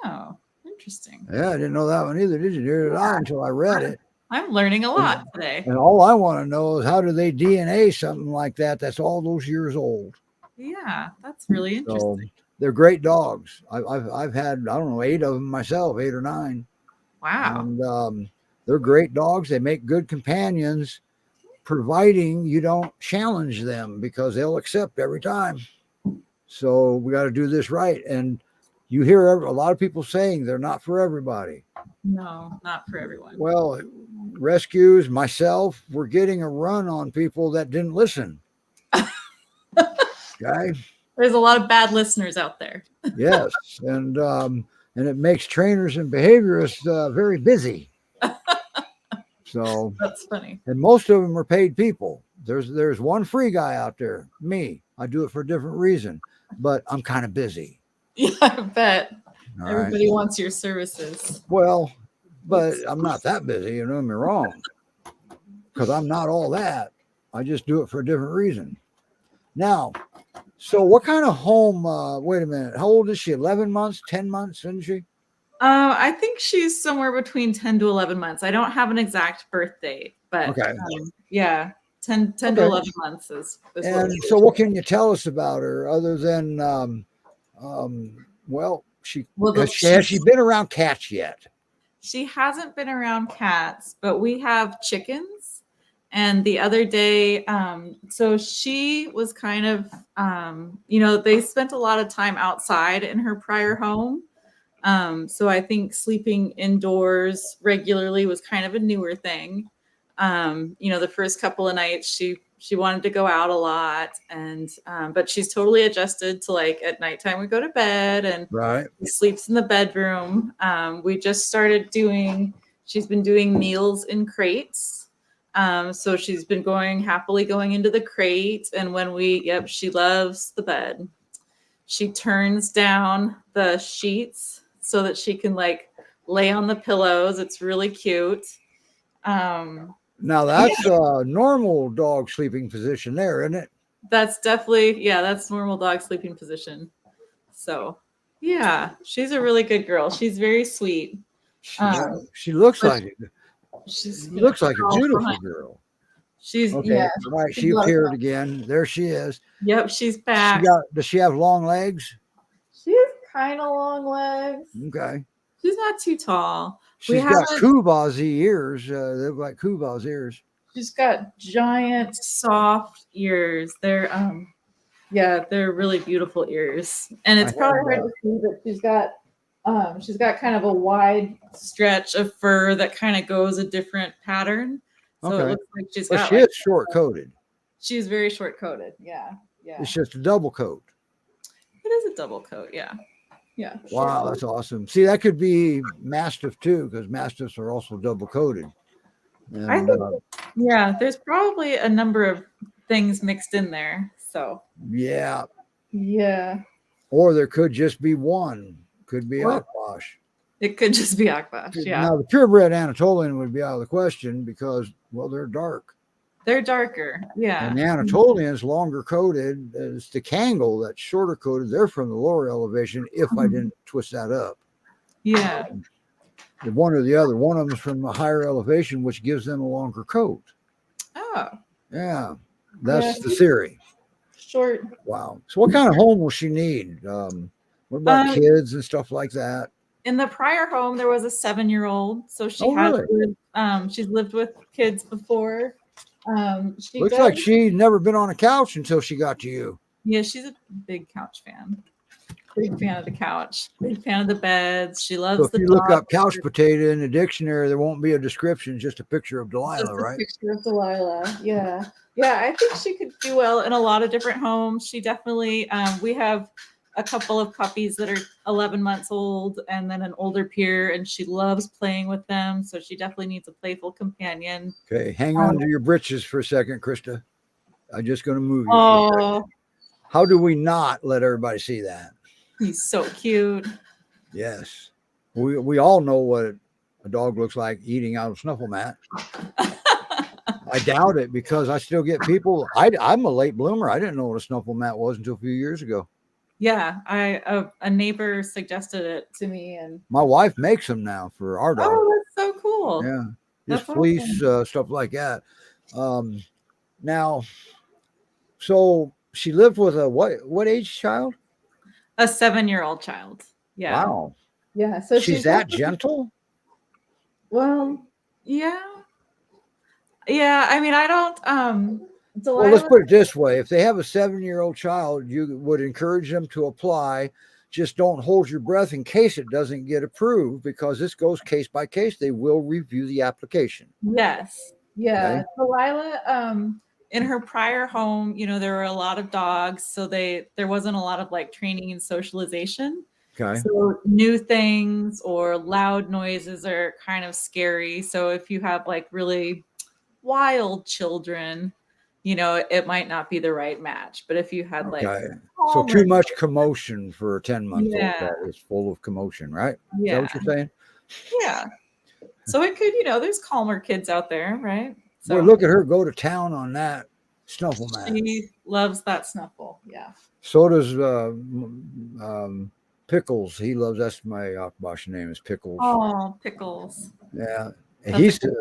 Oh, interesting. Yeah, I didn't know that one either, did you? Neither did I until I read it. I'm learning a lot today. And all I want to know is how do they DNA something like that that's all those years old? Yeah, that's really interesting. So, they're great dogs. I've had, I don't know, 8 of them myself, 8 or 9. Wow. And they're great dogs. They make good companions, providing you don't challenge them because they'll accept every time. So we got to do this right. And you hear a lot of people saying they're not for everybody. No, not for everyone. Well, rescues, myself, we're getting a run on people that didn't listen. Okay. There's a lot of bad listeners out there. Yes. And and it makes trainers and behaviorists very busy. So, That's funny. and most of them are paid people. There's one free guy out there, me. I do it for a different reason, but I'm kind of busy. Yeah, I bet. All right. Everybody wants your services. Well, but I'm not that busy. You know me wrong, because I'm not all that. I just do it for a different reason. Now, so what kind of home? Wait a minute. How old is she? 11 months, 10 months, isn't she? I think she's somewhere between 10 to 11 months. I don't have an exact birth date, but Okay. yeah, 10 to Okay. 11 months is And so, what can you tell us about her other than, well, has she been around cats yet? She hasn't been around cats, but we have chickens. And the other day, so she was kind of, they spent a lot of time outside in her prior home. So I think sleeping indoors regularly was kind of a newer thing. The first couple of nights she wanted to go out a lot, and but she's totally adjusted to, like, at nighttime we go to bed and Right. she sleeps in the bedroom. We just started she's been doing meals in crates. So she's been happily going into the crate, and when she loves the bed. She turns down the sheets so that she can, like, lay on the pillows. It's really cute. Now that's a normal dog sleeping position there, isn't it? That's definitely, that's normal dog sleeping position. So yeah, she's a really good girl. She's very sweet. She looks like it. She looks like a beautiful girl. She's okay. Right. She appeared again. There she is. Yep, she's back. Does she have long legs? She has kind of long legs. Okay. She's not too tall. She's got Kuba's ears. They look like Kuba's ears. She's got giant, soft ears. They're they're really beautiful ears. And it's probably hard to see, but she's got kind of a wide stretch of fur that kind of goes a different pattern. So it looks like she's got. She is short coated. She's very short coated. Yeah. Yeah. It's just a double coat. It is a double coat. Yeah. Yeah. Wow, that's awesome. See, that could be Mastiff too, because Mastiffs are also double coated. And, I think, there's probably a number of things mixed in there. So yeah. Or there could just be one. Could be Akbash. It could just be Akbash. Yeah. Now the purebred Anatolian would be out of the question because, well, they're dark. They're darker. Yeah. And the Anatolian's longer coated. It's the Kangal that's shorter coated. They're from the lower elevation, if I didn't twist that up. Yeah. One or the other. One of them is from a higher elevation, which gives them a longer coat. Oh. Yeah. That's the theory. Short. Wow. So what kind of home will she need? What about kids and stuff like that? In the prior home, there was a 7-year-old. So she she's lived with kids before. Looks like she'd never been on a couch until she got to you. Yeah, she's a big couch fan. Big fan of the couch. Big fan of the beds. She loves so if you look up couch potato in the dictionary, there won't be a description, just a picture of Delilah, right? Picture of Delilah. Yeah. Yeah, I think she could do well in a lot of different homes. She definitely, we have a couple of puppies that are 11 months old and then an older peer, and she loves playing with them. So she definitely needs a playful companion. Okay, hang on to your britches for a second, Krista. I'm just going to move you. Oh, how do we not let everybody see that? He's so cute. Yes. We all know what a dog looks like eating out of a snuffle mat. I doubt it because I still get people. I'm a late bloomer. I didn't know what a snuffle mat was until a few years ago. Yeah, a neighbor suggested it to me, and my wife makes them now for our dog. Oh, that's so cool. Yeah, just fleece stuff like that. Now, so she lived with a what age child? A 7-year-old child. Yeah. Wow. Yeah. So she's that gentle? Well, yeah. Yeah. I mean, I don't. Delilah, well, let's put it this way. If they have a 7-year-old child, you would encourage them to apply. Just don't hold your breath in case it doesn't get approved, because this goes case by case. They will review the application. Yes. Yeah. Okay. Delilah, in her prior home, there were a lot of dogs. So there wasn't a lot of like training and socialization. Okay. So new things or loud noises are kind of scary. So if you have like really wild children, it might not be the right match. But if you had like Okay. So calmer, too much commotion for a 10-month-old yeah, that is full of commotion, right? Is that yeah, what you're saying? yeah. So it could, there's calmer kids out there, right? Boy, So look at her go to town on that snuffle mat. she loves that snuffle. Yeah. So does Pickles. He loves, that's my Akbash name is Pickles. Oh, Pickles. Yeah. That's He's a good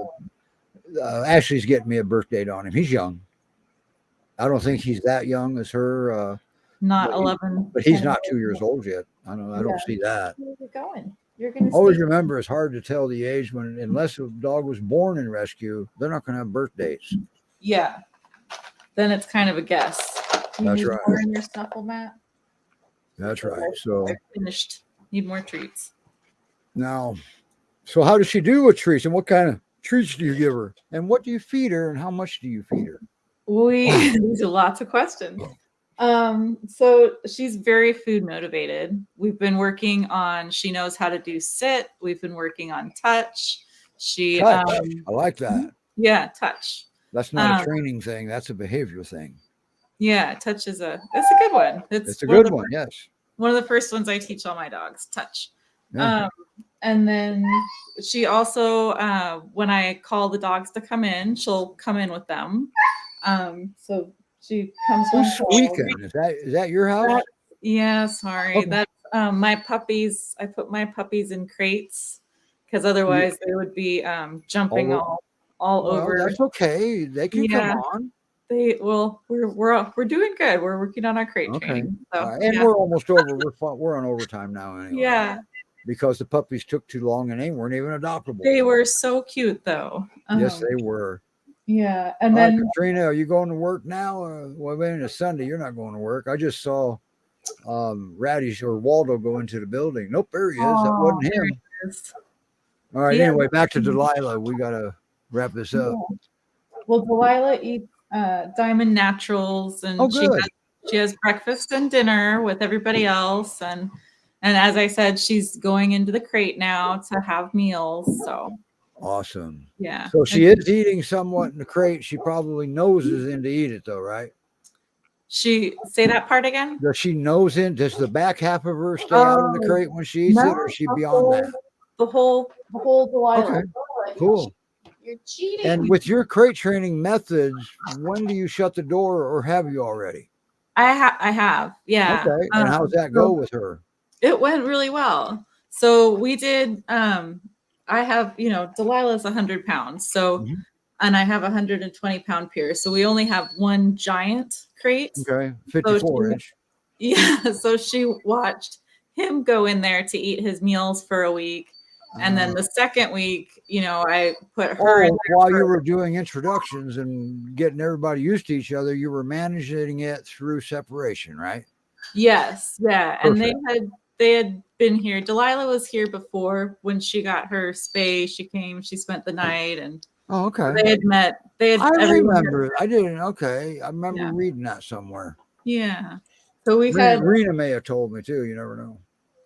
Ashley's getting me a birth date on him. He's young. I don't think he's that young as her. Not but 11. But he's 10. not 2 years old yet. I don't see that. Where you're going. You're going to Always remember, it's hard to tell the age unless a dog was born in rescue, they're not going to have birth dates. Yeah. Then it's kind of a guess. You That's need right. more in your snuffle mat? That's right. So They're finished. Need more treats. now, so how does she do with treats, and what kind of treats do you give her, and what do you feed her, and how much do you feed her? These are lots of questions. So she's very food motivated. We've been working on, she knows how to do sit. We've been working on touch. Touch. I like that. Yeah, touch. That's not a training thing. That's a behavior thing. Yeah, touch is it's a good one. It's a good one. Yes. One of the first ones I teach all my dogs, touch. Yeah. And then she also, when I call the dogs to come in, she'll come in with them. So she comes one squeaking. Is that your house? Yeah, sorry. Okay. That's my puppies. I put my puppies in crates because otherwise they would be jumping all over. That's okay. They can come on. We're doing good. We're working on our crate training. So, and we're almost over. We're on overtime now anyway. Yeah. Because the puppies took too long and they weren't even adoptable. They were so cute though. Yes, they were. Yeah. And then Katrina, are you going to work now? Well, when it's Sunday, you're not going to work. I just saw Radish or Waldo go into the building. Nope, there he is. That wasn't him. All right. Yeah. Anyway, back to Delilah. We got to wrap this up. Well, Delilah eats Diamond Naturals, and she has breakfast and dinner with everybody else, and as I said, she's going into the crate now to have meals. So awesome. Yeah. So she is eating somewhat in the crate. She probably noses in to eat it though, right? Say that part again. Does she nose in? Does the back half of her stay out of the crate when she eats it, or is she beyond that? The whole Delilah. Okay. Cool. You're cheating. And with your crate training methods, when do you shut the door, or have you already? I have. Yeah. Okay. And how's that go with her? It went really well. So we did. I have, Delilah's 100 pounds. So, and I have 120-pound Piers. So we only have one giant crate. Okay. 54-inch. Yeah. So she watched him go in there to eat his meals for a week. And then the second week, I put her in there while you were doing introductions and getting everybody used to each other, you were managing it through separation, right? Yes. Yeah. Perfect. And they had been here. Delilah was here before when she got her spay. She came, she spent the night, and okay. They had met. I remember. I didn't. Okay. I remember reading that somewhere. Yeah. So we Rena may have told me too. You never know.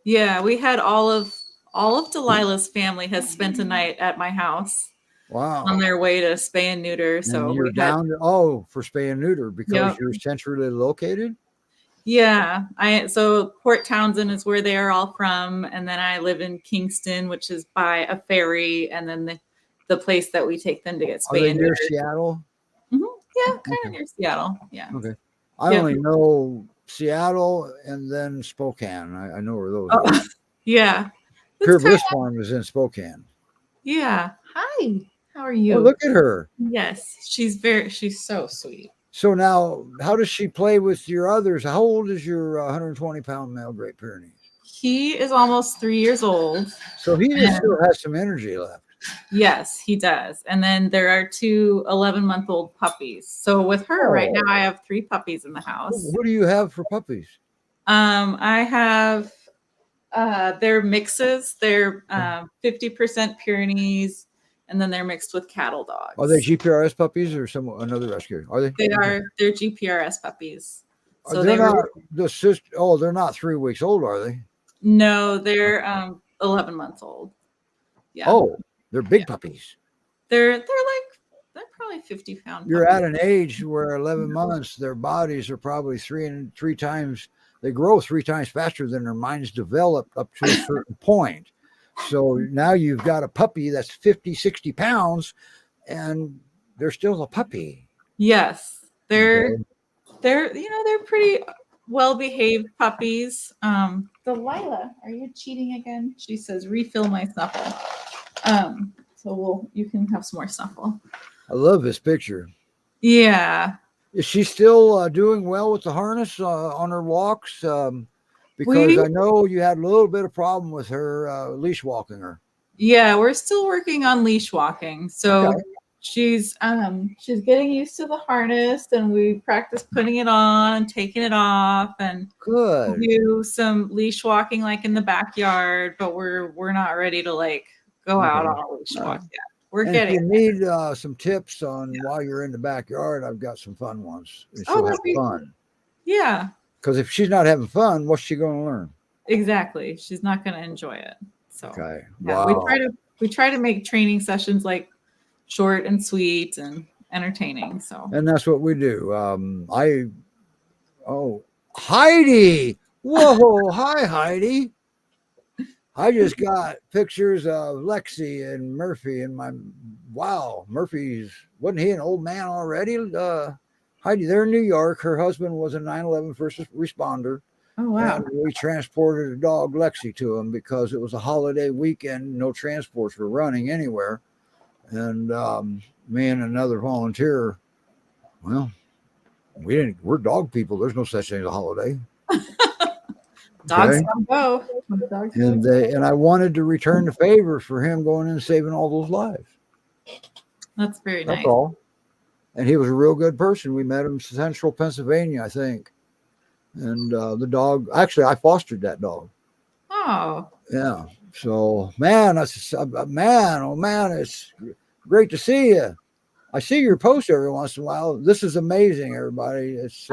Yeah. We had all of Delilah's family has spent a night at my house. Wow. On their way to spay and neuter. So you're for spay and neuter because you're centrally located? Yeah. So Port Townsend is where they are all from. And then I live in Kingston, which is by a ferry. And then the place that we take them to get spay and neutered. Near Seattle? Mm-hmm. Yeah, kind of near Seattle. Yeah. Okay. I only know Seattle and then Spokane. I know where those are. Yeah. Pure Bliss Farm is in Spokane. Yeah. Hi. How are you? Oh, look at her. Yes. She's so sweet. So now, how does she play with your others? How old is your 120-pound male Great Pyrenees? He is almost 3 years old. So he still has some energy left. Yes, he does. And then there are 2 11-month-old puppies. So with her right now, I have 3 puppies in the house. What do you have for puppies? I have they're mixes. They're 50% Pyrenees, and then they're mixed with cattle dogs. Are they GPRS puppies or another rescue? Are they? They're GPRS puppies. So they're not 3 weeks old, are they? No, they're 11 months old. Yeah. Oh, they're big puppies. They're probably 50-pound. You're puppies. at an age where 11 months, their bodies are probably three times, they grow 3 times faster than their minds develop up to a certain point. So now you've got a puppy that's 50, 60 pounds, and they're still a puppy. Yes. They're Okay. they're pretty well-behaved puppies. Delilah, are you cheating again? She says, refill my snuffle. So you can have some more snuffle. I love this picture. Yeah. Is she still doing well with the harness on her walks? Because I know you had a little bit of problem with her leash walking her. Yeah, we're still working on leash walking. So Okay. she's getting used to the harness, and we practice putting it on and taking it off, and Good. do some leash walking like in the backyard, but we're not ready to like go out on a leash walk yet. We're And getting if you need some tips on while you're in the backyard, I've got some fun ones. She'll have fun. Yeah. Because if she's not having fun, what's she going to learn? Exactly. She's not going to enjoy it. So Okay. yeah, Wow. we try to make training sessions like short and sweet and entertaining. So And that's what we do. Heidi. Whoa, hi Heidi. I just got pictures of Lexi and Murphy and Murphy's, wasn't he an old man already? Heidi, they're in New York. Her husband was a 9/11 first responder. oh wow. And we transported a dog, Lexi, to him because it was a holiday weekend. No transports were running anywhere. And me and another volunteer, well, we're dog people. There's no such thing as a holiday. Dogs Okay? don't go. Dogs And don't go. and I wanted to return the favor for him going in and saving all those lives. That's very That's nice. all. And he was a real good person. We met him in Central Pennsylvania, I think. And the dog, actually, I fostered that dog. Oh, Yeah. So, man, oh man, it's great to see you. I see your post every once in a while. This is amazing, everybody. It's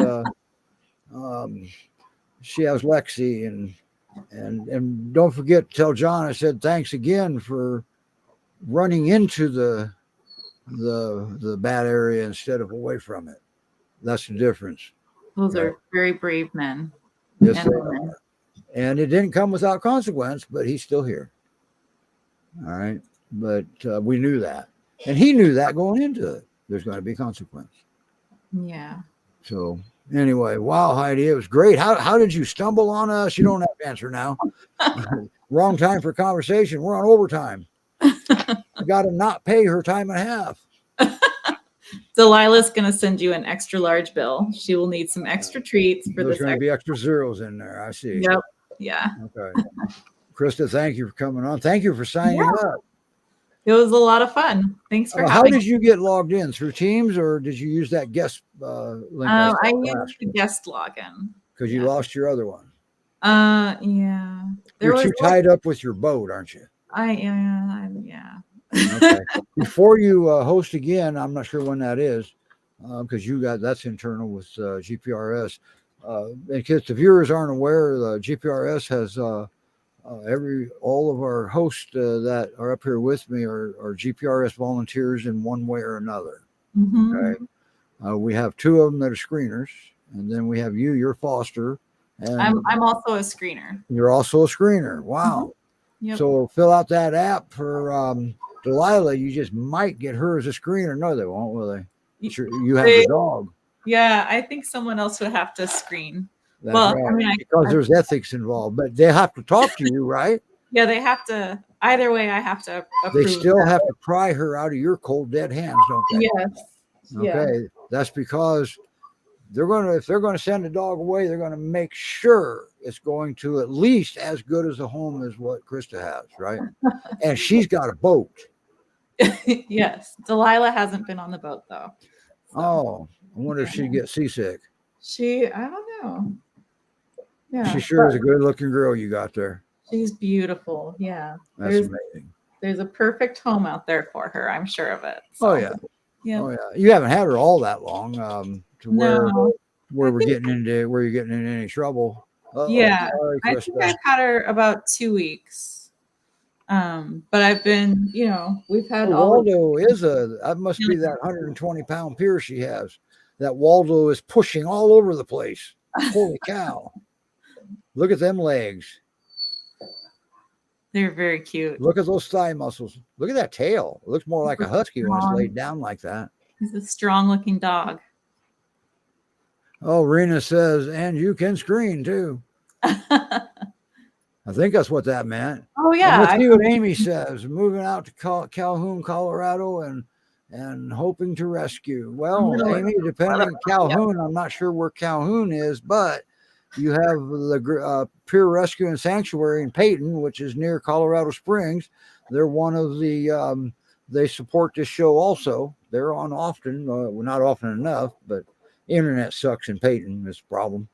she has Lexi, and don't forget to tell John I said thanks again for running into the bad area instead of away from it. That's the difference. those are very brave men. Yes, and they women. are. And it didn't come without consequence, but he's still here. All right. But we knew that. And he knew that going into it. There's going to be consequence. Yeah. So anyway, wow, Heidi, it was great. How did you stumble on us? You don't have to answer now. Wrong time for conversation. We're on overtime. You got to not pay her time and a half. Delilah's going to send you an extra large bill. She will need some extra treats for There's this. going to be extra zeros in there. I see. Yep. Yeah. Okay. Krista, thank you for coming on. Thank you for signing up. It was a lot of fun. Thanks for How having did you get logged in? Through Teams, or did you use that guest link? I used the guest login. Because you lost your other one. Yeah. You're too tied up with your boat, aren't you? Yeah. Okay. Before you host again, I'm not sure when that is, because that's internal with GPRS. In case the viewers aren't aware, GPRS has all of our hosts that are up here with me are GPRS volunteers in one way or another. Mm-hmm. Okay. We have 2 of them that are screeners, and then we have you're foster. And I'm also a screener. You're also a screener. Wow. Yep. So fill out that app for Delilah. You just might get her as a screener. No, they won't, will they? You have the dog. Yeah, I think someone else would have to screen. That's right. Because there's ethics involved, but they have to talk to you, right? Yeah, they have to. Either way, I have to approve. They still have to pry her out of your cold, dead hands, don't they? Yes. Okay. Yeah. That's because if they're going to send a dog away, they're going to make sure it's going to at least as good as a home as what Krista has, right? And she's got a boat. Yes. Delilah hasn't been on the boat though. So. Oh, I wonder if she'd get seasick. I don't know. Yeah. She sure is a good looking girl you got there. She's beautiful. Yeah. That's amazing. There's a perfect home out there for her. I'm sure of it. So. Oh yeah. Yeah. Oh yeah. You haven't had her all that long to where you're getting into any trouble. Yeah, Sorry, I think Krista. I've had her about 2 weeks. But I've been, we've had all Waldo that must be that 120-pound pier she has. That Waldo is pushing all over the place. Holy cow. Look at them legs. They're very cute. Look at those thigh muscles. Look at that tail. It looks more like a husky when it's laid down like that. He's a strong looking dog. Oh, Rena says, and you can screen too. I think that's what that meant. Oh And yeah. let's see what Amy says. Moving out to Calhoun, Colorado, and hoping to rescue. Well, Amy, depending on Calhoun, I'm not sure where Calhoun is, but you have the PyRescue And Sanctuary in Peyton, which is near Colorado Springs. They're one of the they support this show also. They're on often, not often enough, but internet sucks in Peyton is the problem.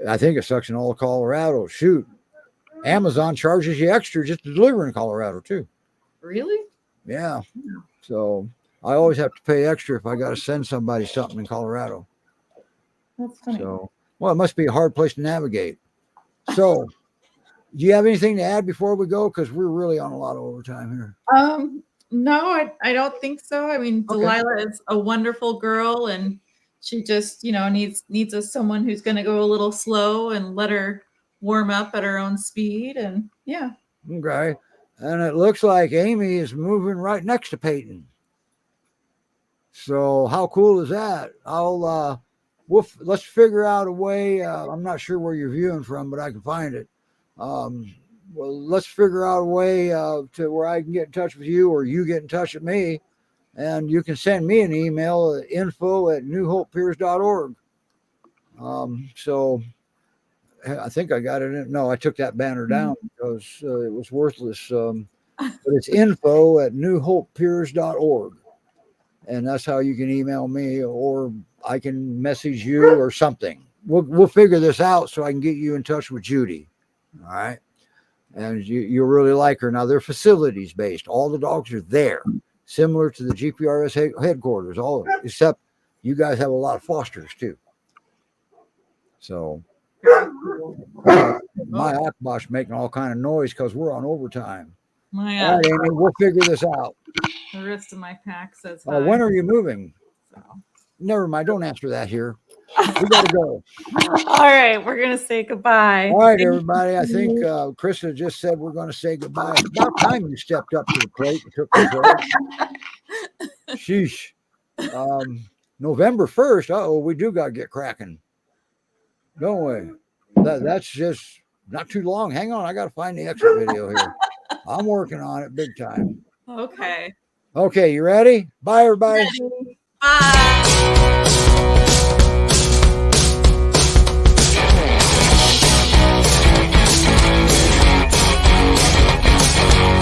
I think it sucks in all of Colorado. Shoot, Amazon charges you extra just to deliver in Colorado too. Really? Yeah. So I always have to pay extra if I got to send somebody something in Colorado. That's funny. So, well, it must be a hard place to navigate. So, do you have anything to add before we go? Because we're really on a lot of overtime here. No, I don't think so. I mean, Okay. Delilah is a wonderful girl, and she just, needs someone who's going to go a little slow and let her warm up at her own speed. And yeah. Okay. And it looks like Amy is moving right next to Peyton. So how cool is that? Let's figure out a way. I'm not sure where you're viewing from, but I can find it. Well, let's figure out a way to where I can get in touch with you, or you get in touch with me, and you can send me an email at info@newhopepiers.org. So I think I got it. No, I took that banner down because it was worthless. But it's info@newhopepiers.org. And that's how you can email me, or I can message you or something. We'll figure this out so I can get you in touch with Judy. All right. And you'll really like her. Now, they're facilities based. All the dogs are there, similar to the GPRS headquarters, all except you guys have a lot of fosters too. So my Akbosh making all kind of noise because we're on overtime. All right, Amy, we'll figure this out. The rest of my pack says hi. When are you moving? So. Never mind. Don't answer that here. We got to go. All right. We're going to say goodbye. All right, everybody. I think Krista just said we're going to say goodbye. It's about time you stepped up to the plate and took control. Sheesh. November 1st. Uh-oh, we do got to get cracking. Don't we? That's just not too long. Hang on. I got to find the exit video here. I'm working on it big time. Okay. Okay, you ready? Bye, everybody. Bye.